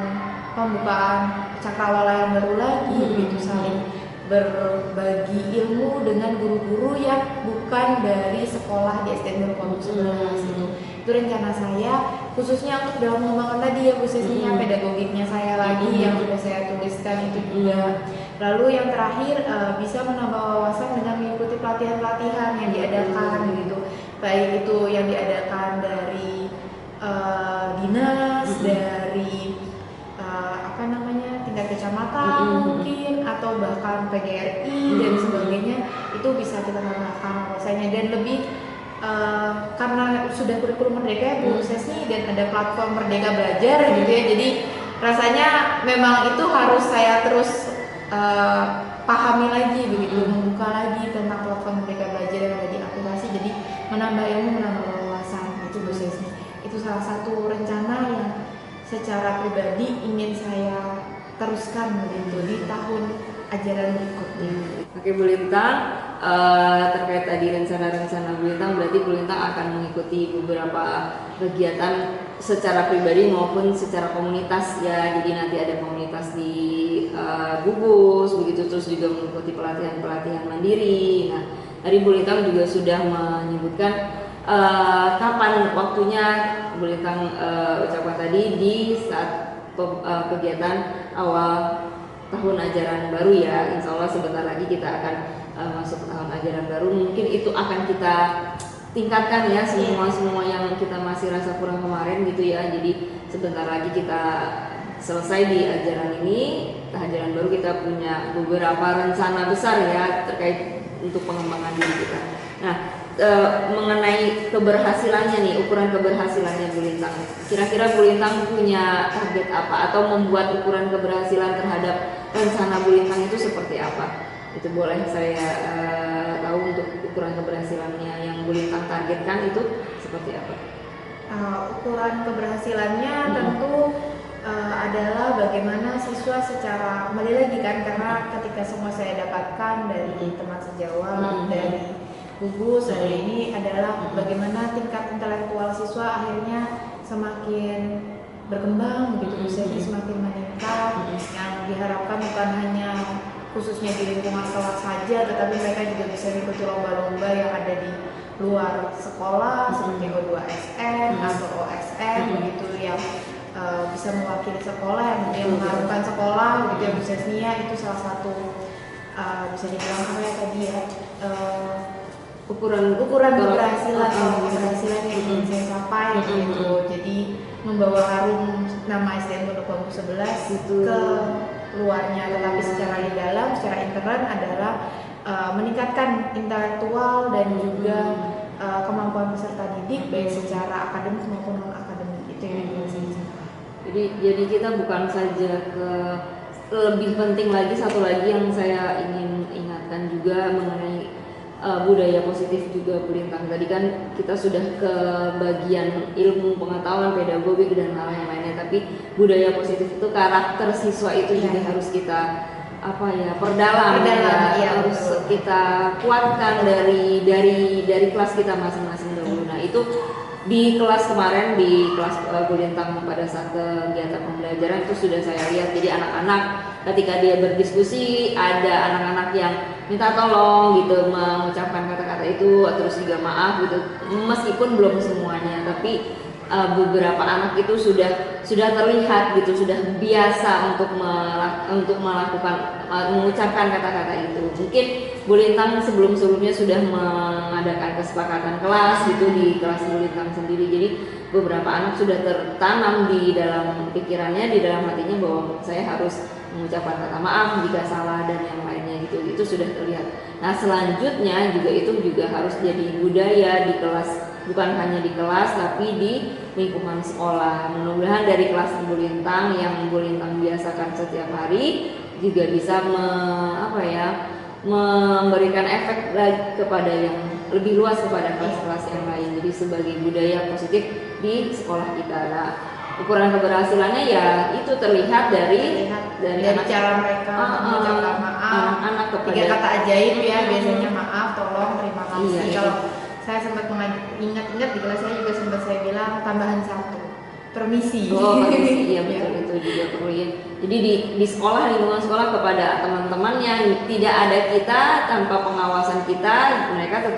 Speaker 2: pembukaan cakrawala yang baru lagi begitu, saling berbagi ilmu dengan guru-guru yang bukan dari sekolah di SDN 2019 itu. Itu rencana saya khususnya untuk dalam mengembangkan tadi ya Bu Sesni, pedagogiknya saya lagi yang sudah saya tuliskan itu juga. Lalu yang terakhir bisa menambah wawasan dengan mengikuti pelatihan-pelatihan yang diadakan gitu, baik itu yang diadakan dari dinas, dari tingkat kecamatan mungkin, atau bahkan PGRI dan sebagainya, itu bisa kita tambahkan wawasannya. Dan lebih karena sudah kurikulum Merdeka ya Bu Sesni, dan ada platform Merdeka Belajar gitu ya, jadi rasanya memang itu harus saya terus pahami lagi begitu, membuka lagi tentang platform Merdeka Belajar yang ada di aplikasi, jadi menambah ilmu, menambah wawasan itu Bu Sesni. Itu salah satu rencana yang secara pribadi ingin saya teruskan begitu di tahun ajaran berikutnya.
Speaker 1: Oke Bu Lintang, terkait tadi rencana-rencana Bu Lintang, berarti Bu Lintang akan mengikuti beberapa kegiatan secara pribadi maupun secara komunitas ya. Jadi nanti ada komunitas di gugus begitu, terus juga mengikuti pelatihan-pelatihan mandiri. Nah, tadi Bu Lintang juga sudah menyebutkan kapan waktunya Bu Lintang ucapkan tadi di saat kegiatan awal tahun ajaran baru ya. Insya Allah sebentar lagi kita akan masuk tahun ajaran baru. Mungkin itu akan kita tingkatkan ya semua yang kita masih rasa kurang kemarin gitu ya. Jadi sebentar lagi kita selesai di ajaran ini, ajaran baru kita punya beberapa rencana besar ya terkait untuk pengembangan diri kita. Nah, mengenai keberhasilannya nih, ukuran keberhasilannya Bu Lintang. Kira-kira Bu Lintang punya target apa atau membuat ukuran keberhasilan terhadap rencana Bu Lintang itu seperti apa? Itu boleh saya tahu untuk ukuran keberhasilannya yang Bu Lintang targetkan itu seperti apa?
Speaker 2: Ukuran keberhasilannya tentu adalah bagaimana siswa secara, kembali lagi kan, karena ketika semua saya dapatkan dari teman sejawat, dari gugus hari ini adalah bagaimana tingkat intelektual siswa akhirnya semakin berkembang begitu, jadi semakin meningkat, yang diharapkan bukan hanya khususnya di lingkungan kelas saja, tetapi mereka juga bisa mengikuti lomba-lomba yang ada di luar sekolah seperti O2SM atau OSM begitu, yang bisa mewakili sekolah, yang mengharumkan sekolah begitu ya Bu Sesnia. Itu salah satu bisa dibilang apa ya tadi ya, ukuran keberhasilan yang ingin saya capai gitu. Jadi membawa harum nama SDN Pondok Bambu 11 itu ke luarnya, tetapi secara di dalam, secara intern adalah meningkatkan intelektual dan juga kemampuan peserta didik baik secara akademik maupun non akademik. Itu yang ingin saya capai.
Speaker 1: Jadi kita bukan saja ke lebih penting lagi, satu lagi yang saya ingin ingatkan juga mengenai budaya positif juga Bu Lintang. Tadi kan kita sudah ke bagian ilmu pengetahuan, pedagogik dan hal yang lainnya, tapi budaya positif itu karakter siswa itu juga harus kita perdalam ya, harus kita kuatkan dari kelas kita masing-masing dahulu. Nah, itu di kelas kemarin, di kelas Bu Lintang pada saat kegiatan pembelajaran itu sudah saya lihat. Jadi anak-anak ketika dia berdiskusi, ada anak-anak yang minta tolong gitu, mengucapkan kata-kata itu, terus juga maaf gitu, meskipun belum semuanya, tapi beberapa anak itu sudah terlihat gitu, sudah biasa untuk melakukan mengucapkan kata-kata itu. Mungkin Bu Lintang sebelumnya sudah mengadakan kesepakatan kelas gitu di kelas Bu Lintang sendiri. Jadi beberapa anak sudah tertanam di dalam pikirannya, di dalam hatinya bahwa saya harus mengucapkan kata maaf jika salah dan yang lainnya gitu. Itu sudah terlihat. Nah, selanjutnya juga itu juga harus jadi budaya di kelas, bukan hanya di kelas tapi di lingkungan sekolah. Mudah-mudahan dari kelas Bu Lintang yang Bu Lintang biasakan setiap hari juga bisa memberikan efek kepada yang lebih luas kepada kelas-kelas yang lain. Jadi sebagai budaya positif di sekolah kita. Nah, ukuran keberhasilannya ya itu terlihat dari anak,
Speaker 2: cara mereka mengucapkan maaf,
Speaker 1: anak kepada
Speaker 2: 3 kata ajaib ya, biasanya maaf, tolong, terima kasih.
Speaker 1: Iya,
Speaker 2: kalau saya sempat ingat-ingat di kelas saya juga sempat saya bilang tambahan 1, permisi.
Speaker 1: Permisi, iya betul, itu juga perlu ya. Jadi di sekolah, lingkungan sekolah, kepada teman-teman yang tidak ada kita, tanpa pengawasan kita, mereka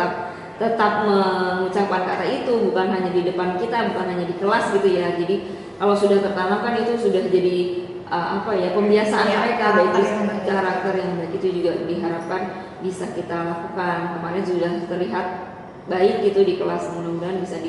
Speaker 1: tetap mengucapkan kata itu, bukan hanya di depan kita, bukan hanya di kelas gitu ya. Jadi kalau sudah tertanam kan itu sudah jadi pembiasaan mereka, baik karakter yang baik itu juga diharapkan bisa kita lakukan. Kemarin sudah terlihat baik gitu di kelas, mudah-mudahan bisa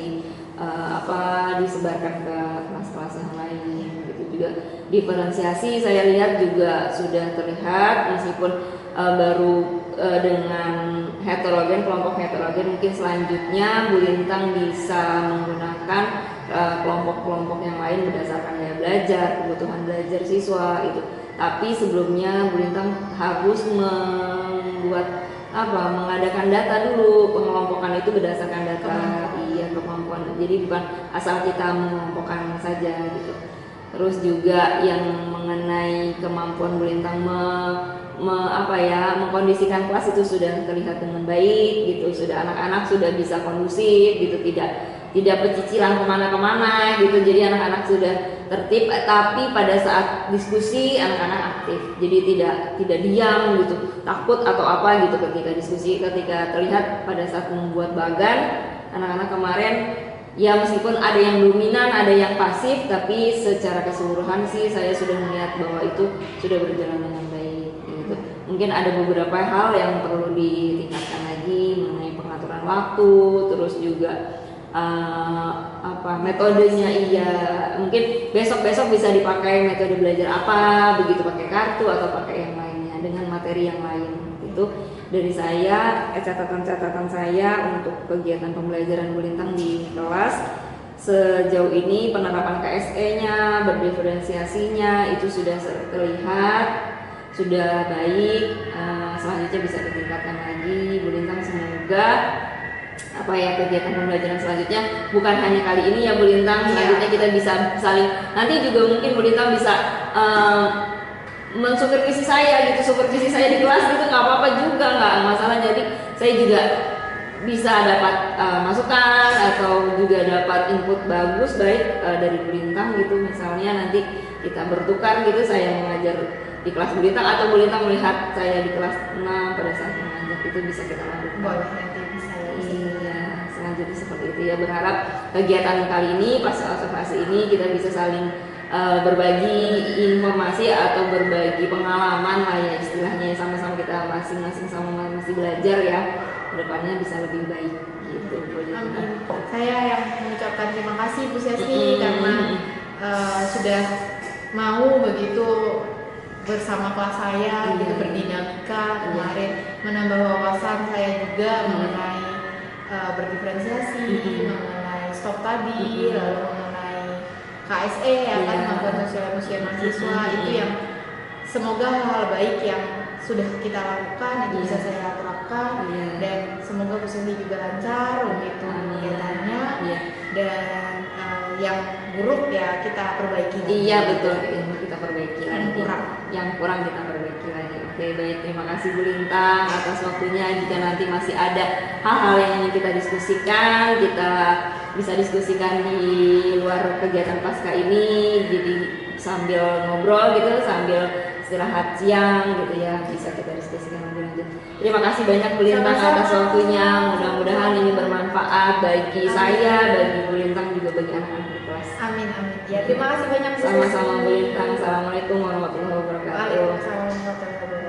Speaker 1: disebarkan ke kelas-kelas yang lain gitu. Juga diferensiasi saya lihat juga sudah terlihat, meskipun baru dengan heterogen, kelompok heterogen, mungkin selanjutnya Bu Lintang bisa menggunakan kelompok-kelompok yang lain berdasarkan gaya belajar, kebutuhan belajar siswa itu. Tapi sebelumnya Bu Lintang harus mengadakan data dulu. Pengelompokan itu berdasarkan data, iya, kemampuan. Jadi bukan asal kita mengelompokkan saja gitu. Terus juga yang mengenai kemampuan Bu Lintang mengkondisikan kelas itu sudah terlihat dengan baik gitu, sudah anak-anak sudah bisa kondusif gitu, tidak pecicilan kemana-kemana gitu, jadi anak-anak sudah tertib, tapi pada saat diskusi anak-anak aktif, jadi tidak diam gitu, takut atau apa gitu ketika diskusi. Ketika terlihat pada saat membuat bagan, anak-anak kemarin ya meskipun ada yang dominan, ada yang pasif, tapi secara keseluruhan sih saya sudah melihat bahwa itu sudah berjalan dengan baik gitu. Mungkin ada beberapa hal yang perlu ditingkatkan lagi mengenai pengaturan waktu, terus juga metodenya, iya, mungkin besok bisa dipakai metode belajar apa begitu, pakai kartu atau pakai yang lainnya dengan materi yang lain. Itu dari saya, catatan-catatan saya untuk kegiatan pembelajaran Bu Lintang di kelas. Sejauh ini penerapan KSE-nya, berdiferensiasinya itu sudah terlihat, sudah baik. Selanjutnya bisa ditingkatkan lagi. Bu Lintang semoga kegiatan pembelajaran selanjutnya bukan hanya kali ini ya Bu Lintang, selanjutnya kita bisa saling, nanti juga mungkin Bu Lintang bisa mensupervisi saya gitu, supervisi saya di kelas gitu, nggak apa-apa juga, nggak masalah. Jadi saya juga bisa dapat masukan atau juga dapat input bagus baik dari Bu Lintang gitu. Misalnya nanti kita bertukar gitu, saya mengajar di kelas Bu Lintang atau Bu Lintang melihat saya di kelas 6 pada saat mengajar, itu bisa kita lakukan.
Speaker 2: Boleh, nanti bisa ya.
Speaker 1: Iya, selanjutnya seperti itu ya. Berharap kegiatan kali ini pas observasi ini kita bisa saling berbagi informasi atau berbagi pengalaman lah ya istilahnya, sama-sama kita masing-masing sama masih belajar ya, kedepannya bisa lebih baik gitu.
Speaker 2: Amin. Saya yang mengucapkan terima kasih Bu Sesi karena sudah mau begitu bersama kelas saya gitu, berdinamika kemarin, menambah wawasan saya juga mengenai berdiferensiasi, mengenai stop tadi, lalu mengenai KSE ya kan, kemampuan sosial emosional siswa, itu yang semoga hal-hal baik yang sudah kita lakukan itu bisa saya terapkan, dan semoga Bu Sesi juga lancar untuk kegiatannya, dan yang buruk ya kita perbaiki.
Speaker 1: Iya betul, kita perbaiki lagi.
Speaker 2: Yang
Speaker 1: kurang kita perbaiki lagi. Oke, baik, terima kasih Bu Lintang atas waktunya. Jika nanti masih ada hal-hal yang ingin kita diskusikan, kita bisa diskusikan di luar kegiatan pasca ini, jadi sambil ngobrol gitu, sambil istirahat siang gitu ya, bisa kita diskusikan lebih lanjut. Terima kasih banyak Bu Lintang atas waktunya. Mudah-mudahan ini bermanfaat bagi saya, bagi Bu Lintang, juga bagi anak-anak di kelas.
Speaker 2: Amin, amin. Ya, terima kasih banyak Bu Sesi.
Speaker 1: Sama-sama Bu Lintang. Assalamualaikum warahmatullahi wabarakatuh.
Speaker 2: Waalaikumsalam warahmatullahi wabarakatuh.